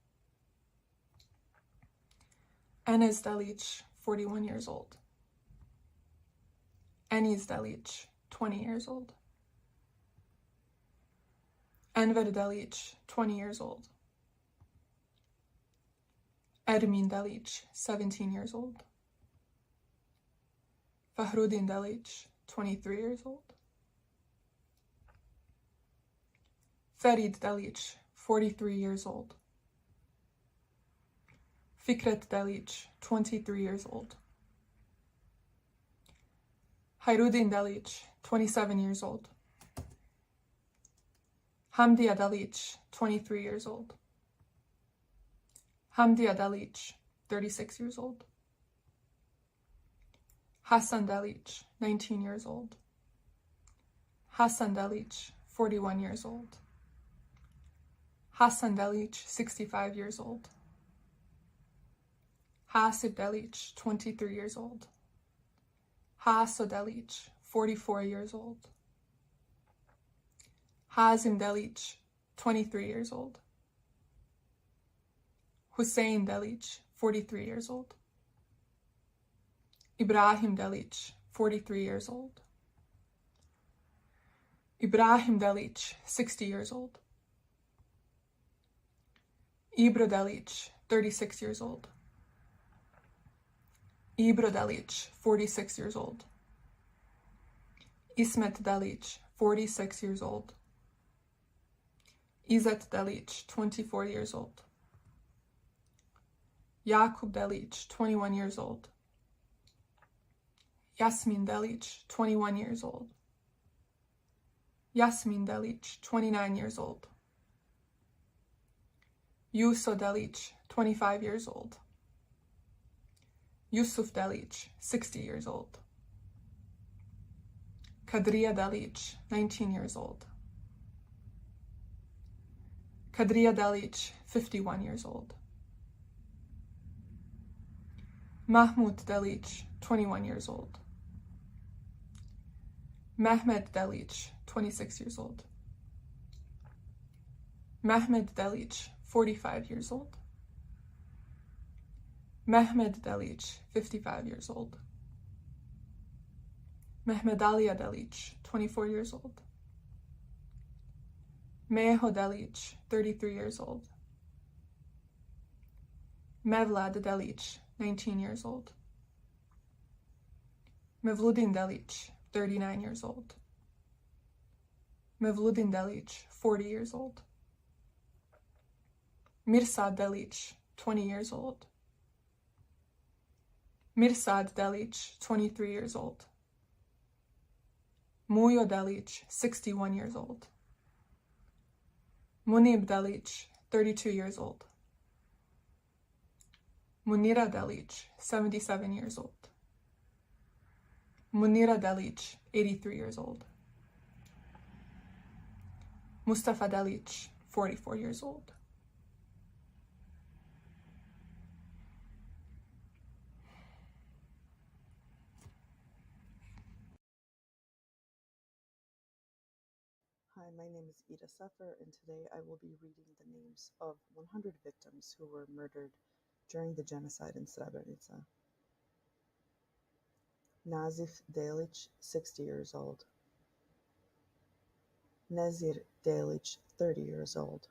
Enes Delić, 41 years old. Enis Delić, 20 years old. Enver Delić, 20 years old. Ermin Delić, 17 years old. Fahrudin Delić, 23 years old. Ferid Delić, 43 years old. Fikret Delić, 23 years old. Hayrudin Delić, 27 years old. Hamdia Delić, 23 years old. Hamdia Delić, 36 years old. Hasan Delić, 19 years old. Hasan Delić, 41 years old. Hasan Delić, 65 years old. Hasib Delić, 23 years old. Haso Delić, 44 years old. Hazim Delić, 23 years old. Hussein Delić, 43 years old. Ibrahim Delić, 43 years old. Ibrahim Delić, 60 years old. Ibro Delić, 36 years old. Ibro Delić, 46 years old. Ismet Delić, 46 years old. Izet Delić, 24 years old. Jakub Delić, 21 years old. Yasmin Delić, 21 years old. Yasmin Delić, 29 years old. Juso Delic, 25 years old. Yusuf Delic, 60 years old. Kadriya Delic, 19 years old. Kadriya Delic, 51 years old. Mahmud Delic, 21 years old. Mehmet Delic, 26 years old. Mehmed Delic, 45 years old. Mehmed Delic, 55 years old. Mehmedalia Delic, 24 years old. Meho Delic, 33 years old. Mevlad Delic, 19 years old. Mevludin Delic, 39 years old. Mevludin Delic, 40 years old. Mirsad Delic, 20 years old. Mirsad Delic, 23 years old. Mujo Delic, 61 years old. Munib Delic, 32 years old. Munira Delic, 77 years old. Munira Delic, 83 years old. Mustafa Delic, 44 years old. Hi, my name is Ida Sefer, and today I will be reading the names of 100 victims who were murdered during the genocide in Srebrenica. Nazif Delic, 60 years old. Nezir Delic, 30 years old.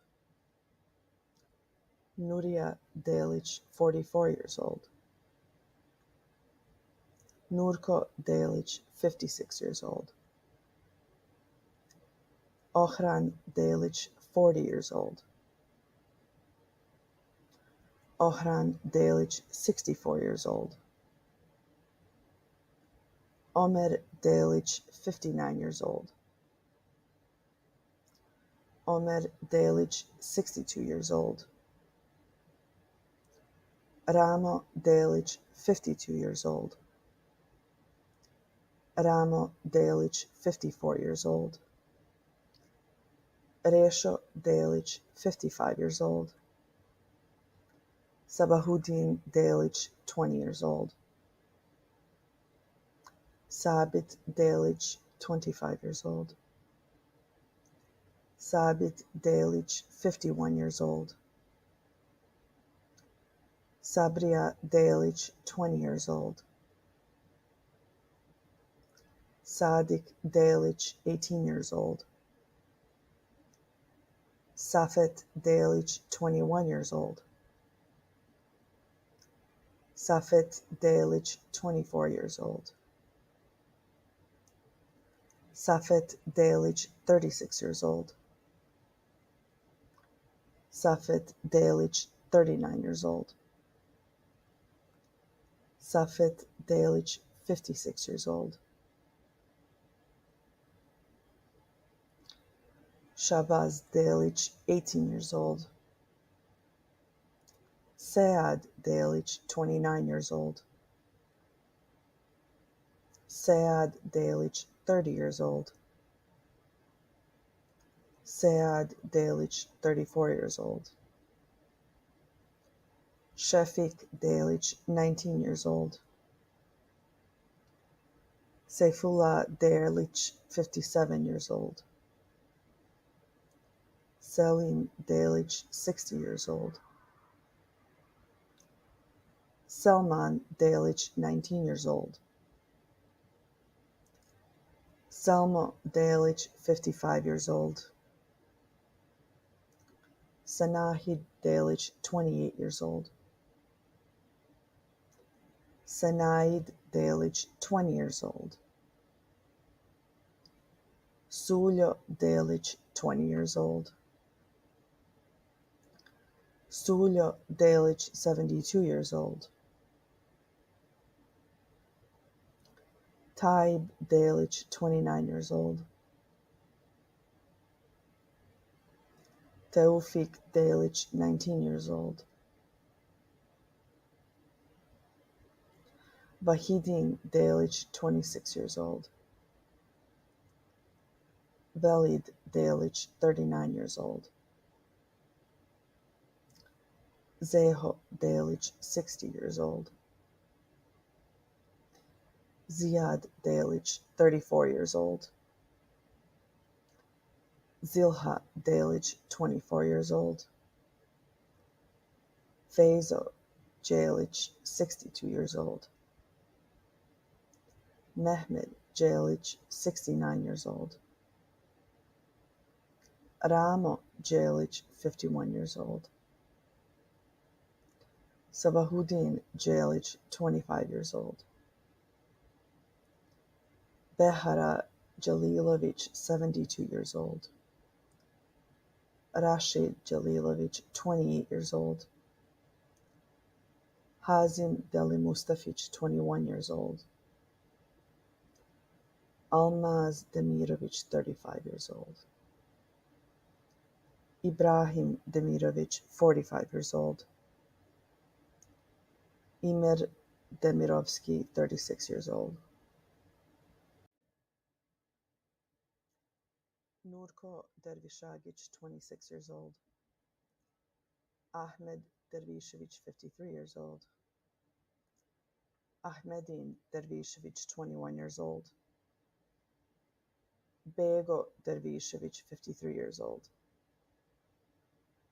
Nuria Delic, 44 years old. Nurko Delic, 56 years old. Ohran Delic, 40 years old. Ohran Delic, 64 years old. Omer Delic, 59 years old. Omer Delic, 62 years old. Ramo Delic, 52 years old. Ramo Delic, 54 years old. Resho Delic, 55 years old. Sabahuddin Delic, 20 years old. Sabit Delic, 25 years old. Sabit Delic, 51 years old. Sabria Delic, 20 years old. Sadik Delic, 18 years old. Safet Delic, 21 years old. Safet Delic, 24 years old. Safet Delic, 36 years old. Safet Delic, 39 years old. Safet Delic, 56 years old. Shabaz Delic, 18 years old. Sead Delic, 29 years old. Sead Delic, 30 years old. Sead Delic, 34 years old. Shefik Delic, 19 years old. Saifullah Delic, 57 years old. Selim Delic, 60 years old. Selman Delic, 19 years old. Selma Delic, 55 years old. Sanahid Delic, 28 years old. Sanaid Delic, 20 years old. Suljo Delic, 20 years old. Suljo Delic, 72 years old. Taib Delic, 29 years old. Teufik Delic, 19 years old. Vahidin Delic, 26 years old. Velid Delic, 39 years old. Zeho Delic, 60 years old. Ziad Delic, 34 years old. Zilha Delic, 24 years old. Faizo Jelic, 62 years old. Mehmed Jelic, 69 years old. Ramo Jelic, 51 years old. Sabahuddin Jelic, 25 years old. Behara Jalilovic, 72 years old. Rashid Jalilovic, 28 years old. Hazim Deli Mustafic, 21 years old. Almaz Demirovic, 35 years old. Ibrahim Demirovic, 45 years old. Emir Demirovsky, 36 years old. Nurko Dervishagic, 26 years old. Ahmed Dervishevic, 53 years old. Ahmedin Dervishevic, 21 years old. Bego Dervishevic, 53 years old.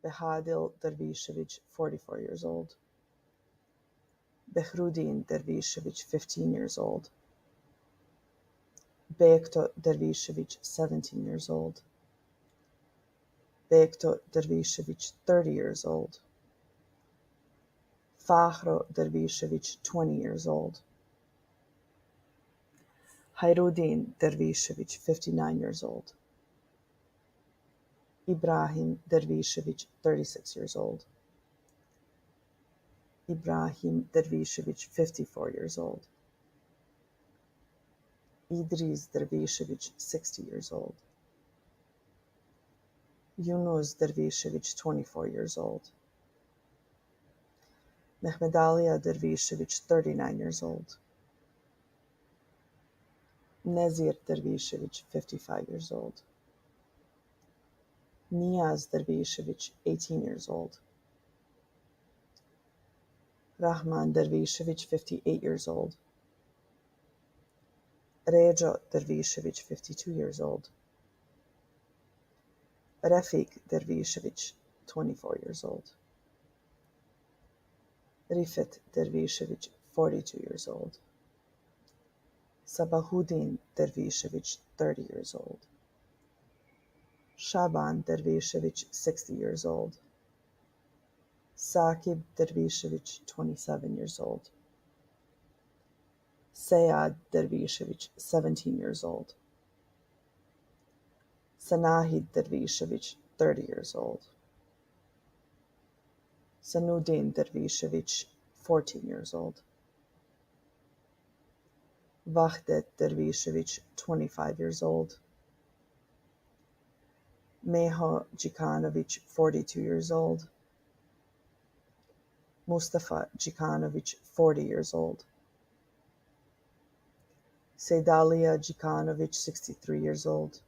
Behadil Dervishevic, 44 years old. Behrudin Dervishevic, 15 years old. Bekto Dervishevic, 17 years old. Bekto Dervishevic, 30 years old. Fakhro Dervishevic, 20 years old. Hayrudin Dervishevic, 59 years old. Ibrahim Dervishevic, 36 years old. Ibrahim Dervishevic, 54 years old. Idris Dervishevic, 60 years old. Yunus Dervishevic, 24 years old. Mehmedalia Dervishevic, 39 years old. Nezir Dervishevic, 55 years old. Niyaz Dervishevic, 18 years old. Rahman Dervishevic, 58 years old. Rejo Dervishevic, 52 years old. Refik Dervishevic, 24 years old. Rifet Dervishevic, 42 years old. Sabahuddin Dervishevic, 30 years old. Shaban Dervishevic, 60 years old. Sakib Dervishevic, 27 years old. Sayad Dervishevic, 17 years old. Sanahid Dervishevic, 30 years old. Sanuddin Dervishevic, 14 years old. Vahdet Dervishevic, 25 years old. Meho Djikanovic, 42 years old. Mustafa Djikanovic, 40 years old. Seydalia Djikanovic, 63 years old.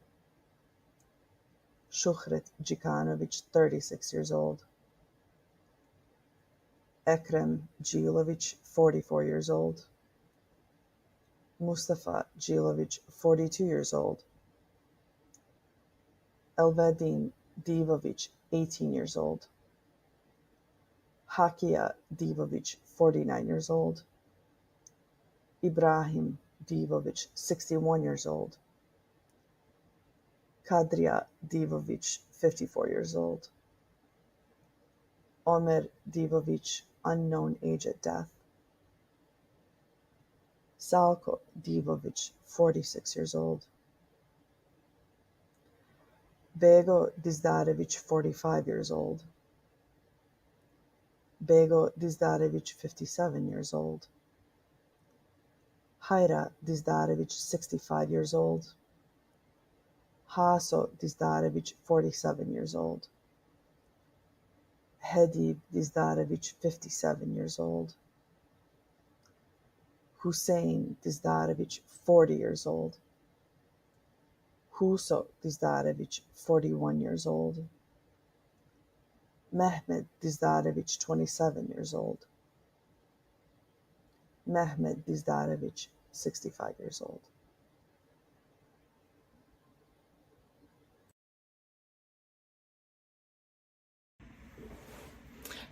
Shuhret Djikanovic, 36 years old. Ekrem Djilovic, 44 years old. Mustafa Djilovic, 42 years old. Elvedin Divovic, 18 years old. Hakia Divovic, 49 years old. Ibrahim Divovic, 61 years old. Kadria Divovic, 54 years old. Omer Divovic, unknown age at death. Salko Divovic, 46 years old. Bego Dizdarevic, 45 years old. Bego Dizdarevic, 57 years old. Hayra Dizdarevic, 65 years old. Haso Dizdarevic, 47 years old. Hedib Dizdarevic, 57 years old. Hussein Dizdarevic, 40 years old. Huso Dizdarevic, 41 years old. Mehmet Dizdarevic, 27 years old. Mehmet Dizdarevic, 65 years old.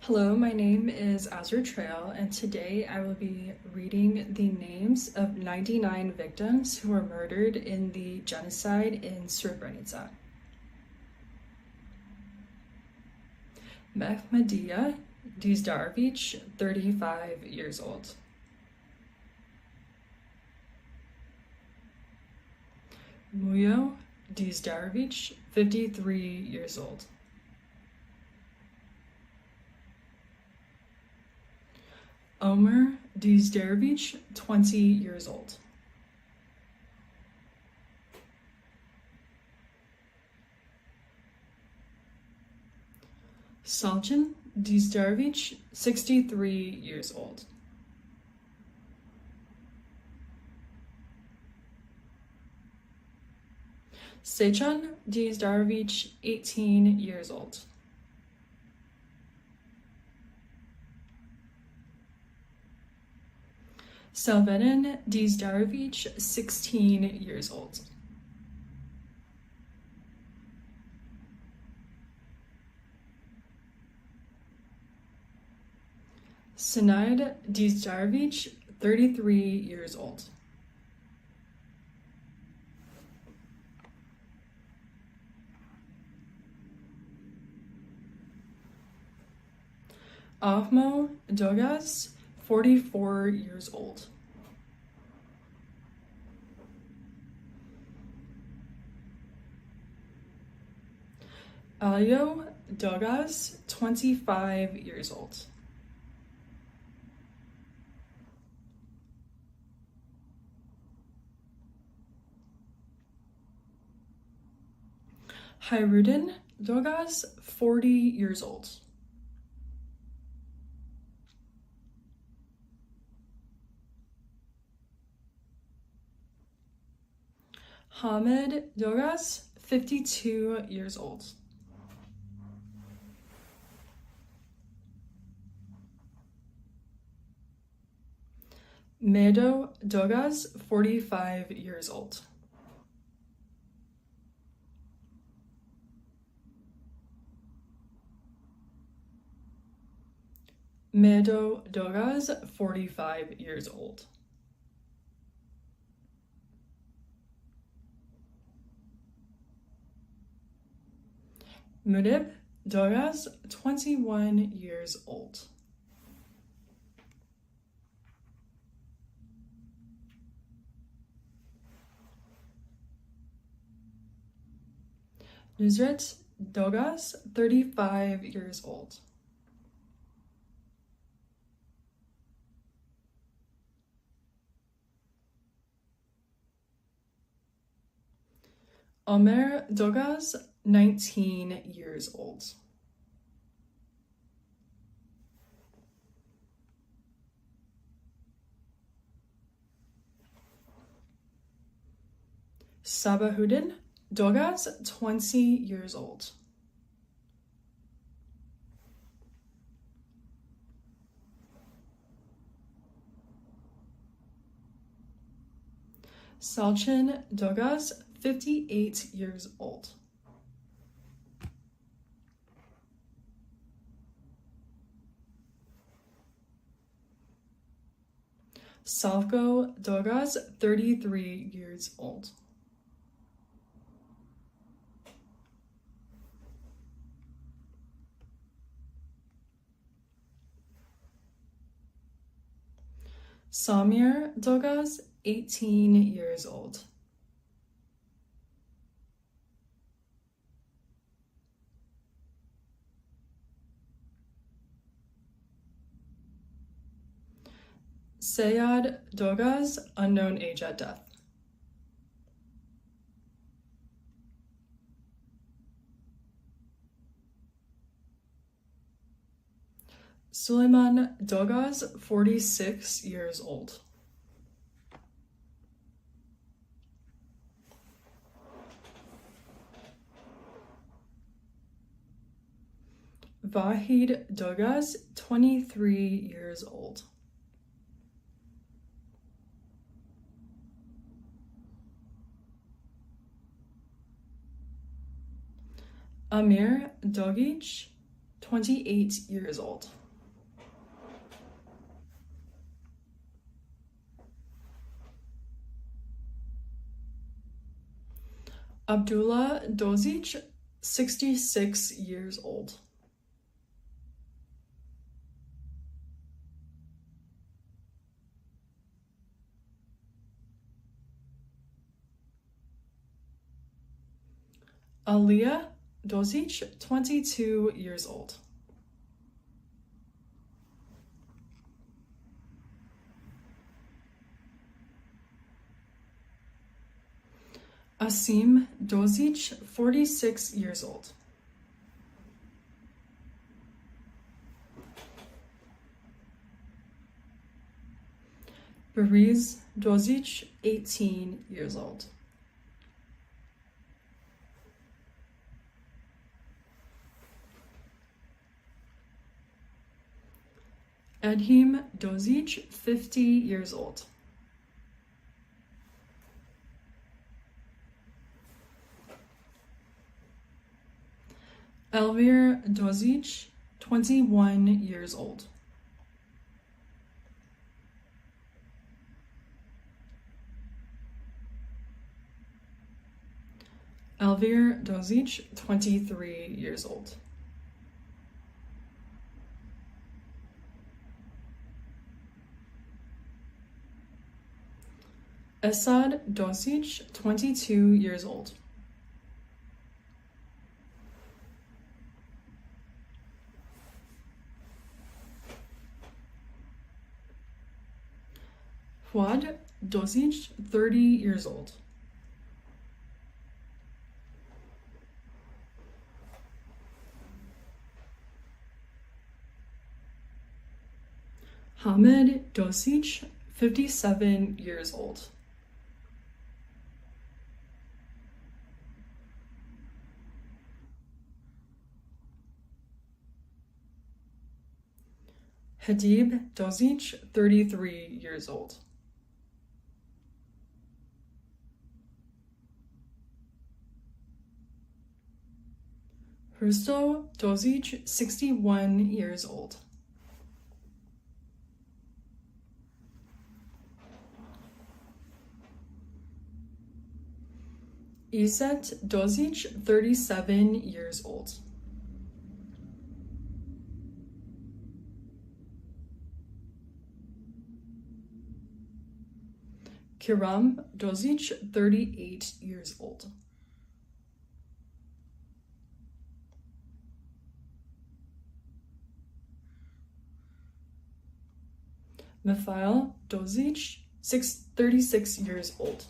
Hello, my name is Azra Trail, and today I will be reading the names of 99 victims who were murdered in the genocide in Srebrenica. Mehmedija Dizdarevic, 35 years old. Mujo Dizdarevic, 53 years old. Omer Dizdarevic, 20 years old. Salchin Dizdarevic, 63 years old. Sechan Dizdarevic, 18 years old. Selvenin Dizdarevic, 16 years old. Sinaid Dizdarevic, 33 years old. Ahmo Dogas, 44 years old. Alio Dogas, 25 years old. Hayrudin Dogas, 40 years old. Hamed Dogas, 52 years old. Medo Dogas, 45 years old. Medo Dogas, 45 years old. Mudib Dogas, 21 years old. Nusret Dogas, 35 years old. Omer Dogas, 19 years old. Sabahudin Dogas, 20 years old. Salchin Dogas, 58 years old. Salko Dogas, 33 years old. Samir Dogas, 18 years old. Seyad Dogas, unknown age at death. Suleiman Dogaz, 46 years old. Vahid Dogaz, 23 years old. Amir Dogic, 28 years old. Abdullah Dozic, 66 years old. Aliyah Dozic, 22 years old. Asim Dozic, 46 years old. Bariz Dozic, 18 years old. Edhim Dozic, 50 years old. Elvir Dozic, 21 years old. Elvir Dozic, 23 years old. Esad Dozic, 22 years old. Fuad Dozic, 30 years old. Hamid Dozic, 57 years old. Hadib Dozic, 33 years old. Hristo Dozic, 61 years old. Izzet Dozic, 37 years old. Kiram Dozic, 38 years old. Mikhail Dozic, 36 years old.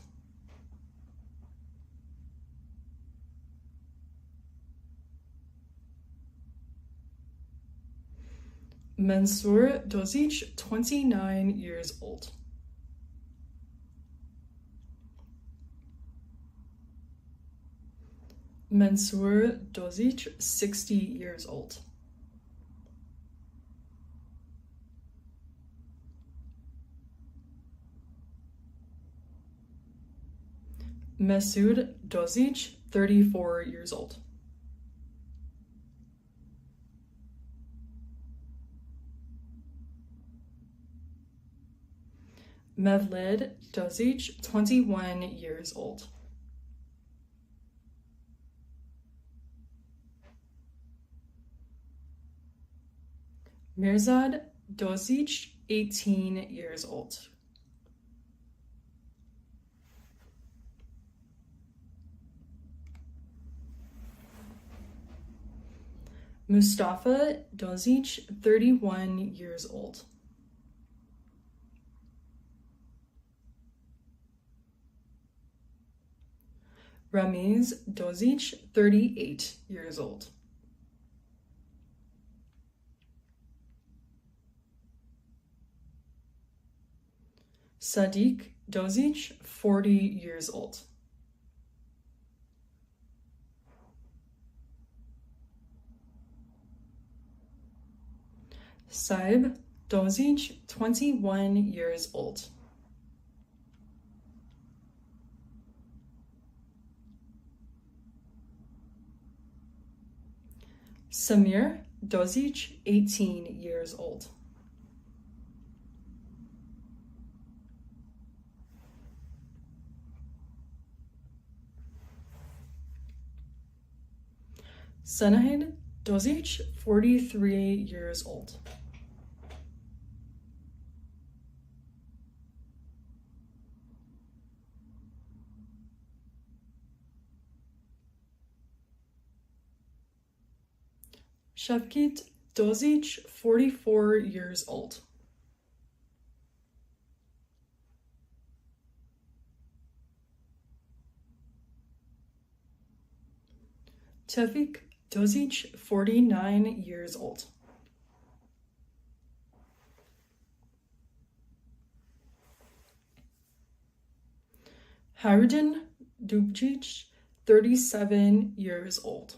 Mansour Dozic, 29 years old. Mansour Dozic, 60 years old. Masoud Dozic, 34 years old. Mevlid Dozic, 21 years old. Mirzad Dozic, 18 years old. Mustafa Dozic, 31 years old. Ramiz Dozic, 38 years old. Sadiq Dozic, 40 years old. Saib Dozic, 21 years old. Samir Dozic, 18 years old. Senahid Dozic, 43 years old. Shevkit Dozic, 44 years old. Tevfik Dozic, 49 years old. Harudin Dubjic, 37 years old.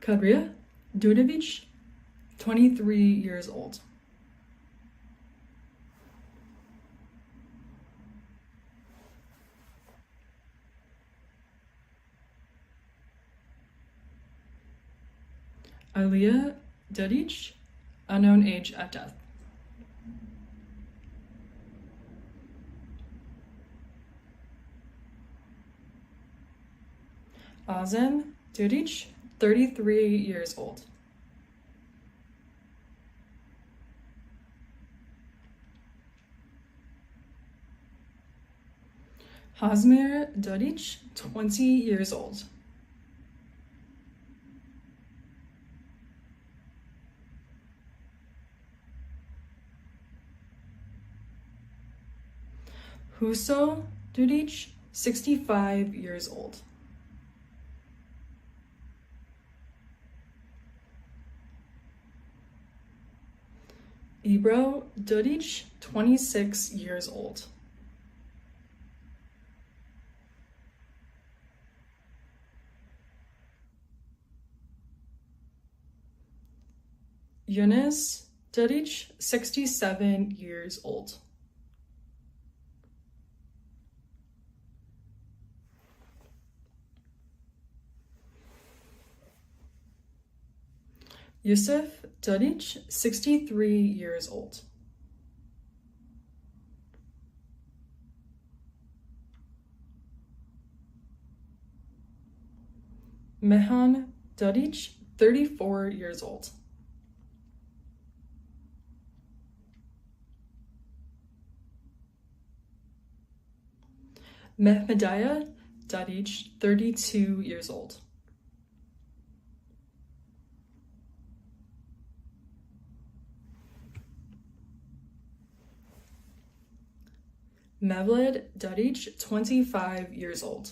Kadria Dudovic, 23 years old. Aliyah Dedic, unknown age at death. Azem Dedic, 33 years old. Hazmir Dedic, 20 years old. Huso Dedic, 65 years old. Ibro Dedic, 26 years old. Yunus Dedic, 67 years old. Yusuf Dedic, 63 years old. Mehan Dedic, 34 years old. Mehmediah Dedic, 32 years old. Mevlid Dedic, 25 years old.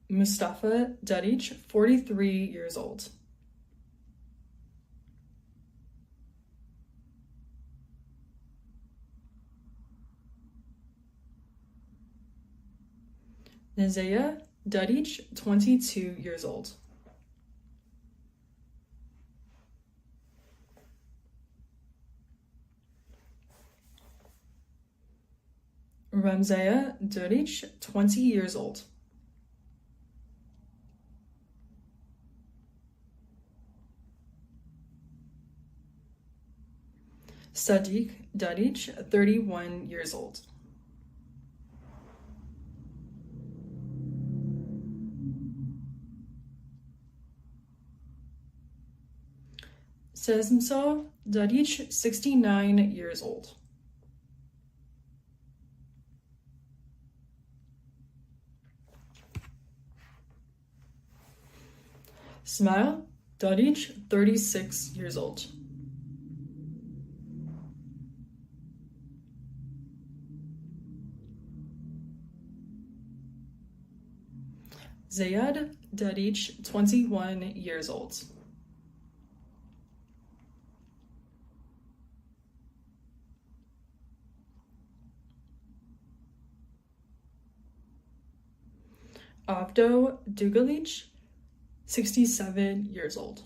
Mustafa Dedic, 43 years old. Nizaya Dedic, 22 years old. Ramzaya Dedic, 20 years old. Sadiq Dedic, 31 years old. Sezmso Dedic, 69 years old. Smile Dedic, 36 years old. Zayad Dedic, 21 years old. Avdo Dugalic, 67 years old.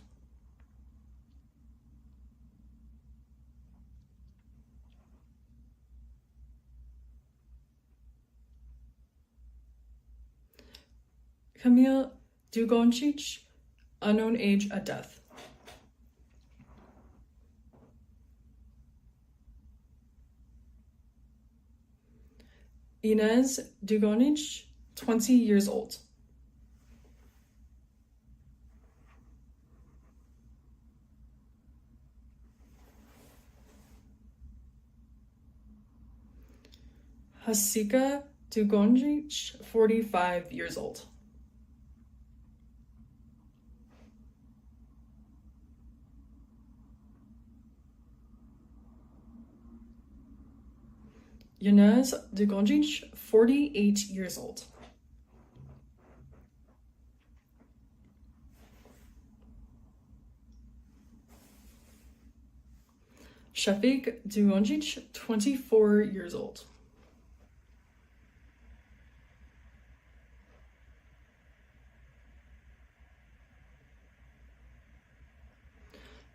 Kamil Dugoncic, unknown age at death. Inez Dugonic, 20 years old. Hasika Dugoncic, 45 years old. Yanez Dugoncic, 48 years old. Shafik Dugoncic, 24 years old.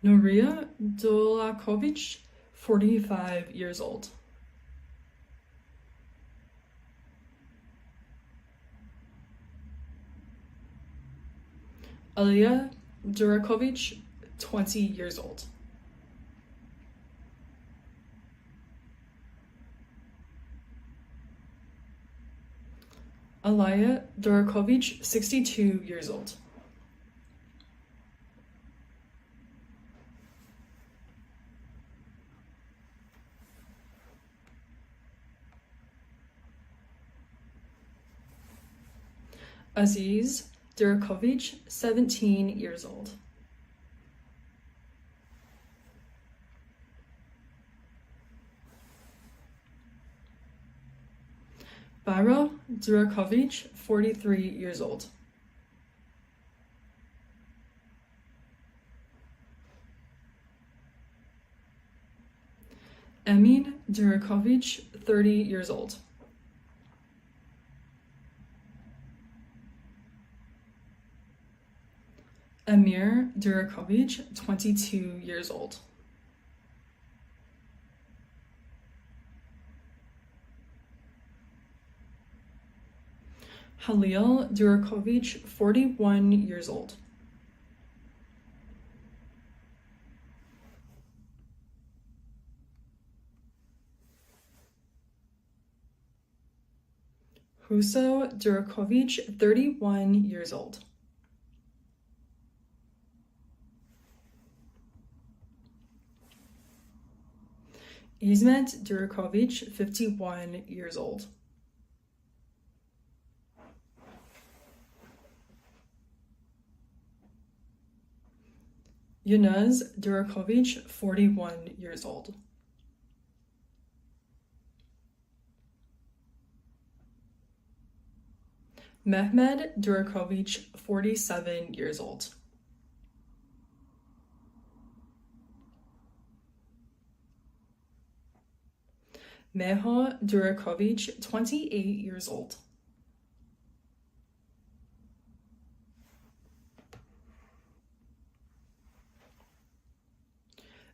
Nuria Dolakovic, 45 years old. Alia Durakovic, 20 years old. Alaya Durakovic, 62 years old. Aziz Durakovic, 17 years old. Bairo Durakovic, 43 years old. Emin Durakovic, 30 years old. Emir Durakovic, 22 years old. Halil Durakovic, 41 years old. Huso Durakovic, 31 years old. Ismet Durakovic, 51 years old. Yunus Durakovic, 41 years old. Mehmed Durakovic, 47 years old. Meho Durakovic, 28 years old.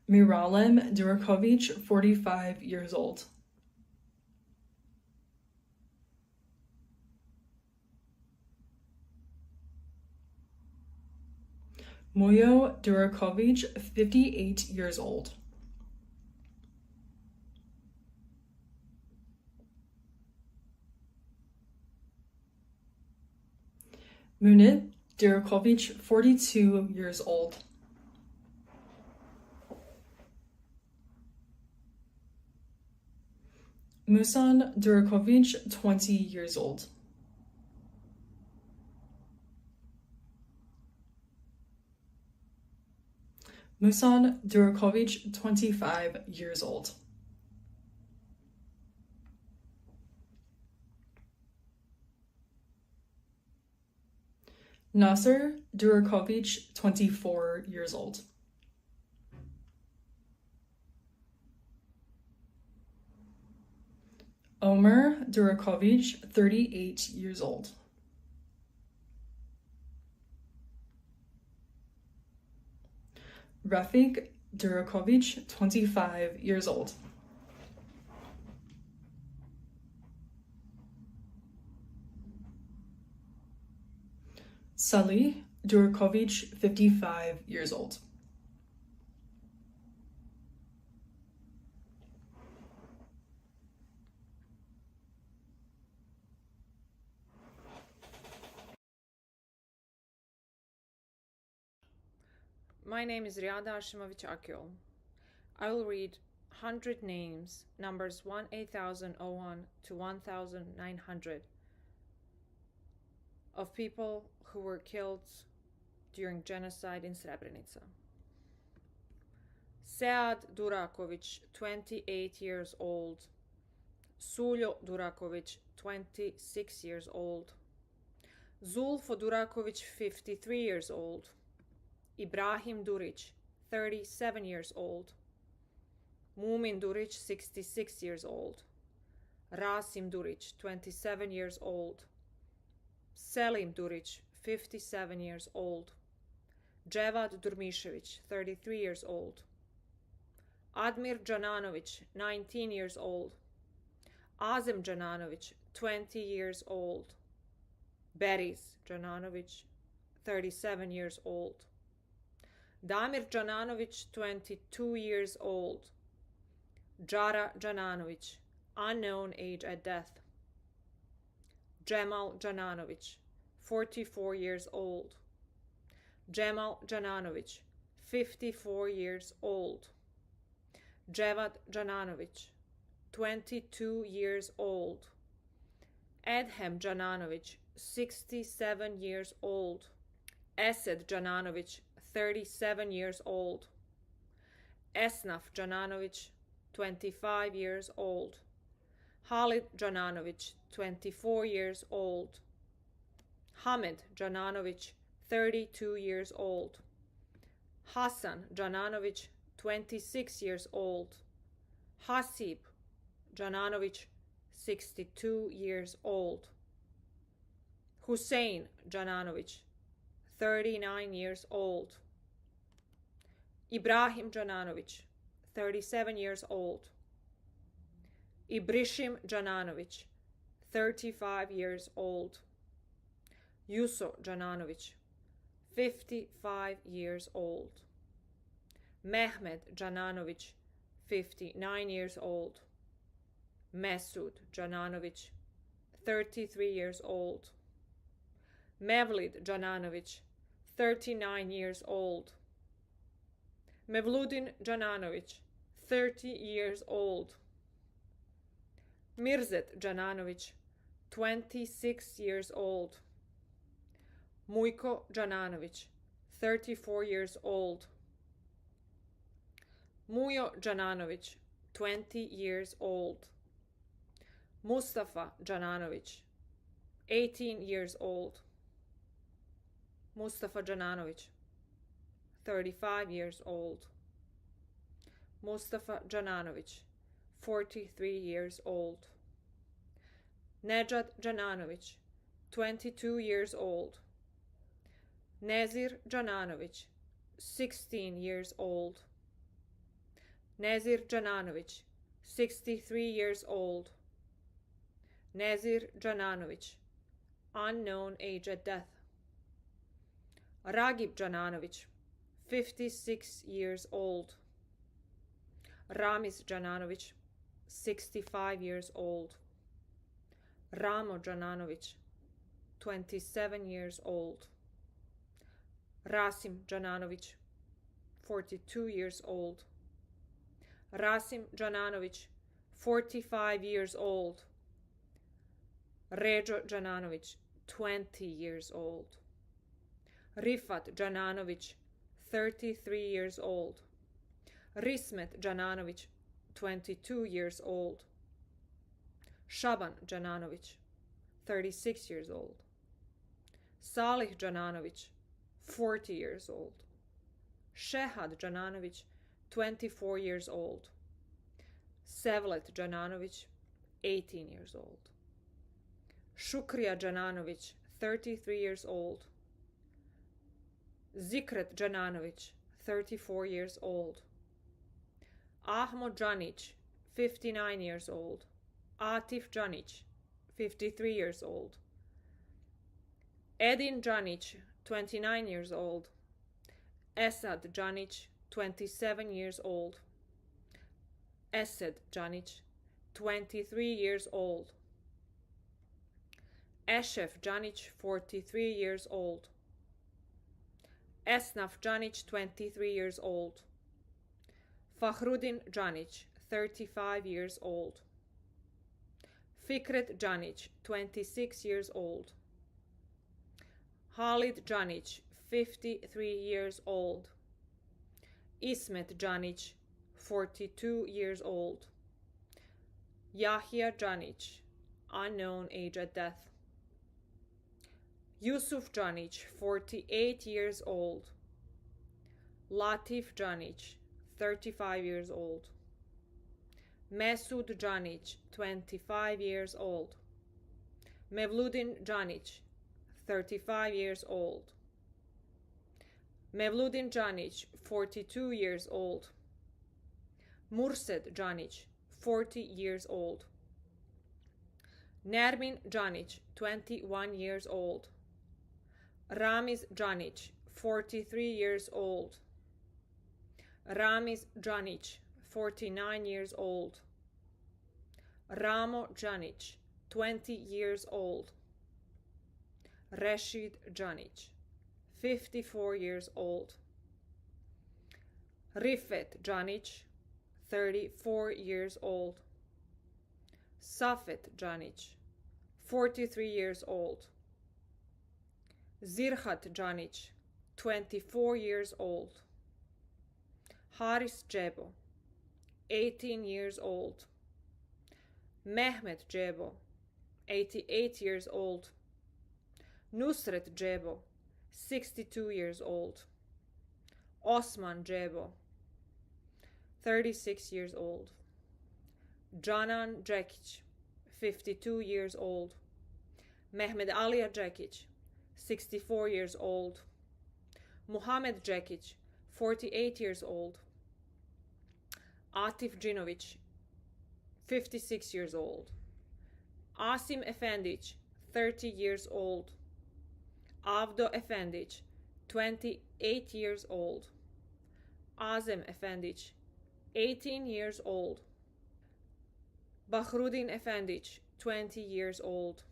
Miralem Durakovic, 45 years old. Moyo Durakovic, 58 years old. Munib Durakovic, 42 years old. Musan Durakovic, 20 years old. Musan Durakovic, 25 years old. Nasser Durakovic, 24 years old. Omer Durakovic, 38 years old. Refik Durakovic, 25 years old. Salih Durakovic, 55 years old. My name is Riada Ashimovic Akyol. I will read 100 names, numbers 8001 to 1900, of people who were killed during genocide in Srebrenica. Sead Durakovic, 28 years old. Suljo Durakovic, 26 years old. Zulfo Durakovic, 53 years old. Ibrahim Duric, 37 years old. Mumin Duric, 66 years old. Rasim Duric, 27 years old. Selim Duric, 57 years old. Dževad Durmišević, 33 years old. Admir Džananović, 19 years old. Azem Džananović, 20 years old. Beris Džananović, 37 years old. Damir Džananović, 22 years old. Jara Džananović, unknown age at death. Džemal Džananović, 44 years old. Džemal Džananović, 54 years old. Dževad Džananović, 22 years old. Edhem Džananović, 67 years old. Esed Džananović, 37 years old. Esnaf Džananović, 25 years old. Halid Džananović, 24 years old. Hamid Džananović, 32 years old. Hasan Džananović, 26 years old. Hasib Džananović, 62 years old. Hussein Džananović, 39 years old. Ibrahim Džananović, 37 years old. Ibrishim Džananović, 35 years old. Juso Džananović, 55 years old. Mehmed Džananović, 59 years old. Mesud Džananović, 33 years old. Mevlid Džananović, 39 years old. Mevludin Džananović, 30 years old. Mirzet Džananović, 26 years old. Mujko Džananović, 34 years old. Mujo Džananović, 20 years old. Mustafa Džananović, 18 years old. Mustafa Džananović, 35 years old. Mustafa Džananović, 43 years old. Nejad Džananović, 22 years old. Nezir Džananović, 16 years old. Nezir Džananović, 63 years old. Nezir Džananović, unknown age at death. Ragib Džananović, 56 years old. Ramiz Džananović, 65 years old. Ramo Džananović, 27 years old. Rasim Džananović, 42 years old. Rasim Džananović, 45 years old. Ređo Džananović, 20 years old. Rifat Džananović, 33 years old. Rismet Džananović, 22 years old. Šaban Džananović, 36 years old. Salih Jananović, 40 years old. Shehad Jananović, 24 years old. Sevlet Jananović, 18 years old. Shukriya Jananović, 33 years old. Zikret Jananović, 34 years old. Ahmo Janić, 59 years old. Atif Janić, 53 years old. Edin Janić, 29 years old. Esad Janić, 27 years old. Esed Janić, 23 years old. Eshef Janić, 43 years old. Esnaf Janić, 23 years old. Fahrudin Janić, 35 years old. Fikret Janić, 26 years old. Halid Janić, 53 years old. Ismet Janić, 42 years old. Yahya Janić, unknown age at death. Yusuf Janić, 48 years old. Latif Janić, 35 years old. Mesud Janić, 25 years old. Mevludin Janić, 35 years old. Mevludin Janić, 42 years old. Mursed Janić, 40 years old. Nermin Janić, 21 years old. Ramiz Janić, 43 years old. Ramiz Janić, 49 years old. Ramo Janić, 20 years old. Reshid Janić, 54 years old. Rifet Janić, 34 years old. Safet Janić, 43 years old. Zirhat Janić, 24 years old. Haris Djebo, 18 years old. Mehmet Djebo, 88 years old. Nusret Djebo, 62 years old. Osman Djebo, 36 years old. Canan Džekić, 52 years old. Mehmed Alija Džekić, 64 years old. Muhammad Džekić, 48 years old. Atif Đinović, 56 years old. Asim Efendić, 30 years old. Avdo Efendić, 28 years old. Azem Efendić, 18 years old. Bahrudin Efendić, 20 years old.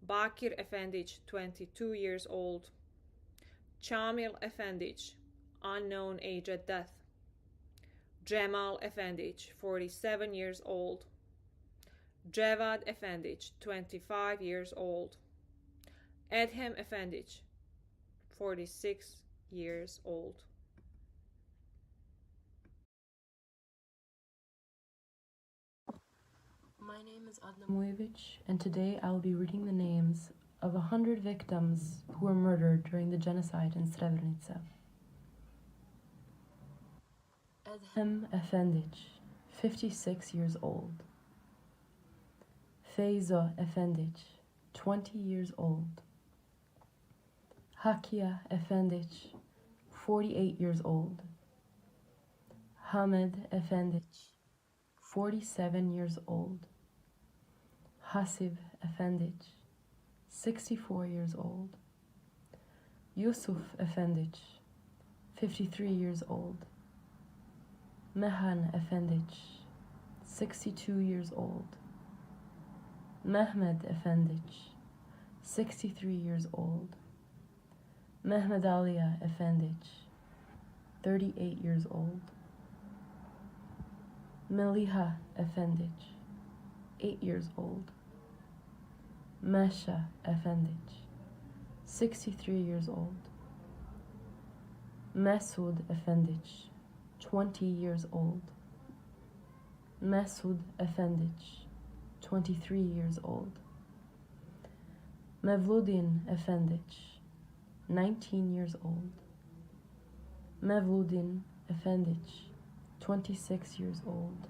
Bakir Efendić, 22 years old. Chamil Efendić, unknown age at death. Cemal Efendić, 47 years old. Cevad Efendić, 25 years old. Edhem Efendić, 46 years old. My name is Adna Mujevic, and today I will be reading the names of 100 victims who were murdered during the genocide in Srebrenica. Edhem Efendić, 56 years old. Feyzo Efendić, 20 years old. Hakia Efendić, 48 years old. Hamed Efendić, 47 years old. Hasib Efendić, 64 years old. Yusuf Efendić, 53 years old. Mehan Efendić, 62 years old. Mehmed Efendić, 63 years old. Mehmed Aliya Efendić, 38 years old. Meliha Efendić, 8 years old. Mesha Efendić, 63 years old. Mesud Efendić, 20 years old. Mesud Efendić, 23 years old. Mevludin Efendic, 19 years old. Mevludin Efendic, 26 years old.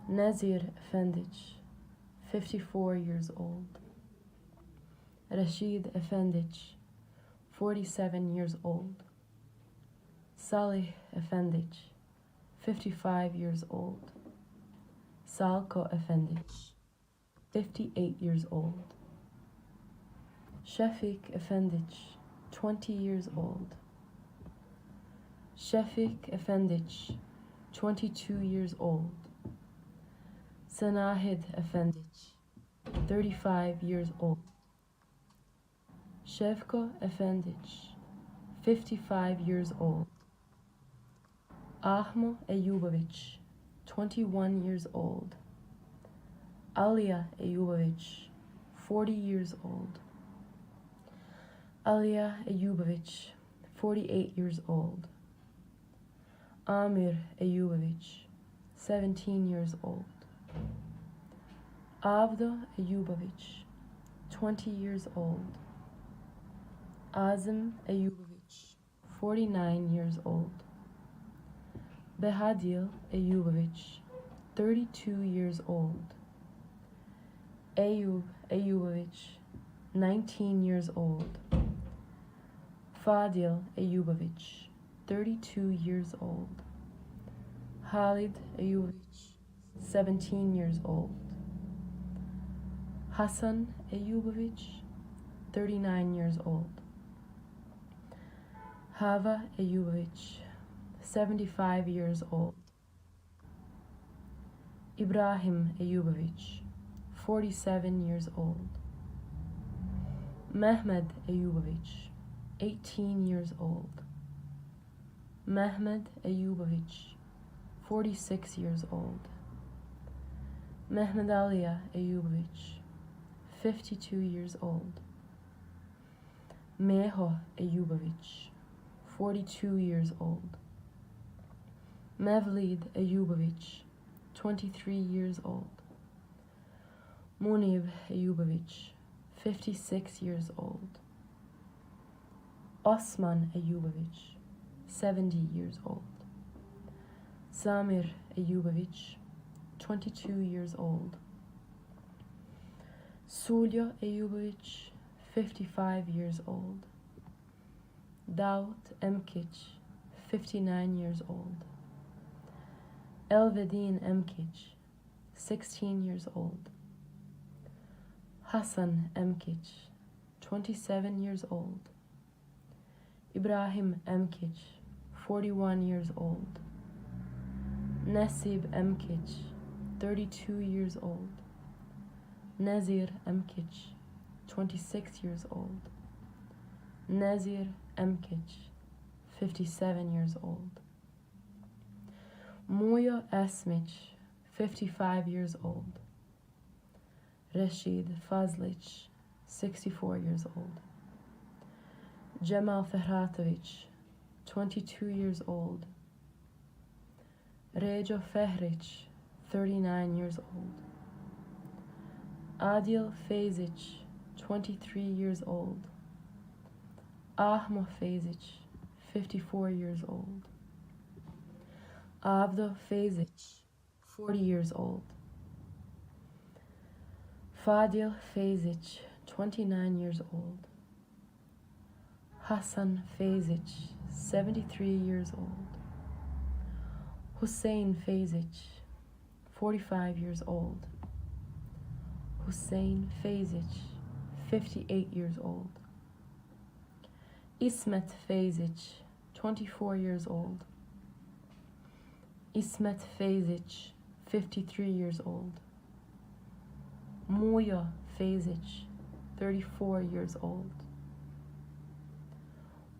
Nazir Efendic, 54 years old. Rashid Efendic, 47 years old. Salih Efendic, 55 years old. Salko Efendic, 58 years old. Shafik Efendic, 20 years old. Shafik Efendic, 22 years old. Sanahid Efendic, 35 years old. Shevko Efendic, 55 years old. Ahmo Eyubovic, 21 years old. Alia Eyubovic, 40 years old. Alia Eyubovic, 48 years old. Amir Eyubovic, 17 years old. Avdo Eyubovic, 20 years old. Azim Eyubovic, 49 years old. Behadil Eyubovic, 32 years old. Eyub Eyubovic, 19 years old. Fadil Eyubovic, 32 years old. Khalid Eyubovic, 17 years old. Hassan Eyubovic, 39 years old. Hava Eyubovic, 75 years old. Ibrahim Eyubovic, 47 years old. Mehmed Eyubovic, 18 years old. Mehmed Eyubovic, 46 years old. Mehmed Alia Eyubovic, 52 years old. Meho Eyubovic, 42 years old. Mevlid Eyubovic, 23 years old. Munib Eyubovic, 56 years old. Osman Eyubovic, 70 years old. Samir Eyubovic, 22 years old. Sulja Eyubovic, 55 years old. Daut Emkic, 59 years old. Elvedin Emkic, 16 years old. Hassan Emkic, 27 years old. Ibrahim Emkic, 41 years old. Nasib Emkic, 32 years old. Nazir Emkic, 26 years old. Nazir Emkic, 57 years old. Muya Asmic, 55 years old. Rashid Fazlic, 64 years old. Jamal Ferhatovic, 22 years old. Rejo Fehric, 39 years old. Adil Fezic, 23 years old. Ahmo Fezic, 54 years old. Avdo Fezic, 40 years old. Fadil Fezic, 29 years old. Hassan Fezic, 73 years old. Hussein Fezic, 45 years old. Hussein Fezic, 58 years old. Ismet Fezic, 24 years old. Ismet Fezic, 53 years old. Muya Fezic, 34 years old.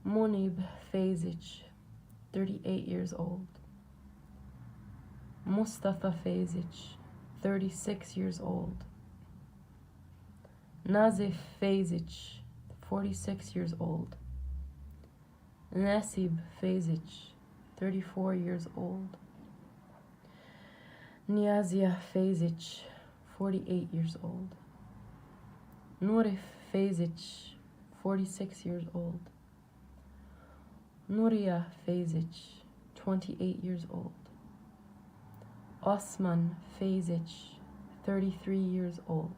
Munib Fezic, 38 years old. Mustafa Fezic, 36 years old. Nazif Fezic, 46 years old. Nasib Fezic, 34 years old. Niazia Fezic, 48 years old. Nurif Fezic, 46 years old. Nuria Fezic, 28 years old. Osman Fezic, 33 years old.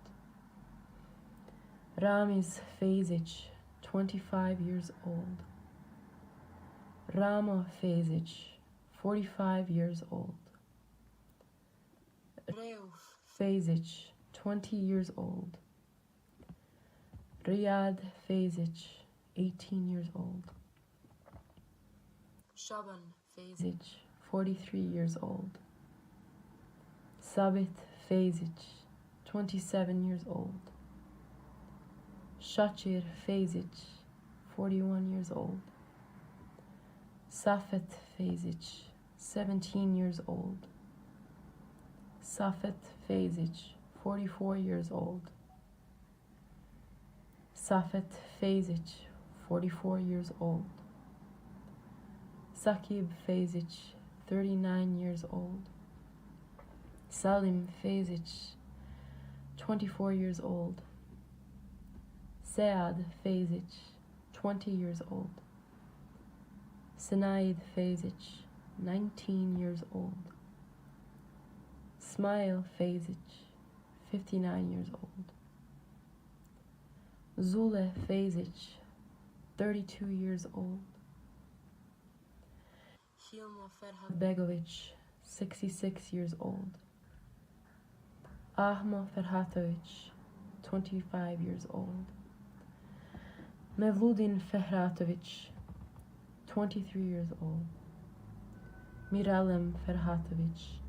Ramiz Fezic, 25 years old. Rama Fezic, 45 years old. Reuf Fezic, 20 years old. Riyad Fezic, 18 years old. Shaban Fezic, 43 years old. Sabit Fezic, 27 years old. Shachir Fezic, 41 years old. Safet Fezic, 17 years old. Safet Fezic, 44 years old. Safet Fezic, 44 years old. Sakib Fezic, 39 years old. Salim Fezic, 24 years old. Saad Fezic, 20 years old. Sinaid Fezic, 19 years old. Smail Fezic, 59 years old. Zule Fezic, 32 years old. Hilma Ferhat Begovic, 66 years old. Ahma Ferhatovic, 25 years old. Mevludin Ferhatovic, 23 years old. Miralem Ferhatovic,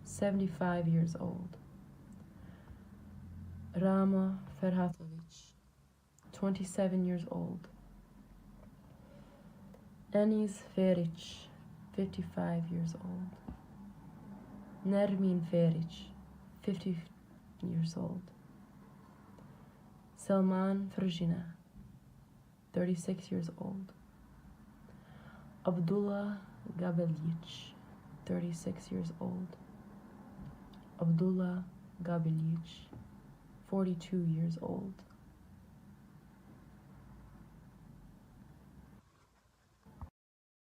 75 years old. Rama Ferhatovic, 27 years old. Enis Feric, 55 years old. Nermin Feric, 50 years old. Selman Frjina, 36 years old. Abdullah Gabelic, 36 years old. Abdullah Gabelic, 42 years old.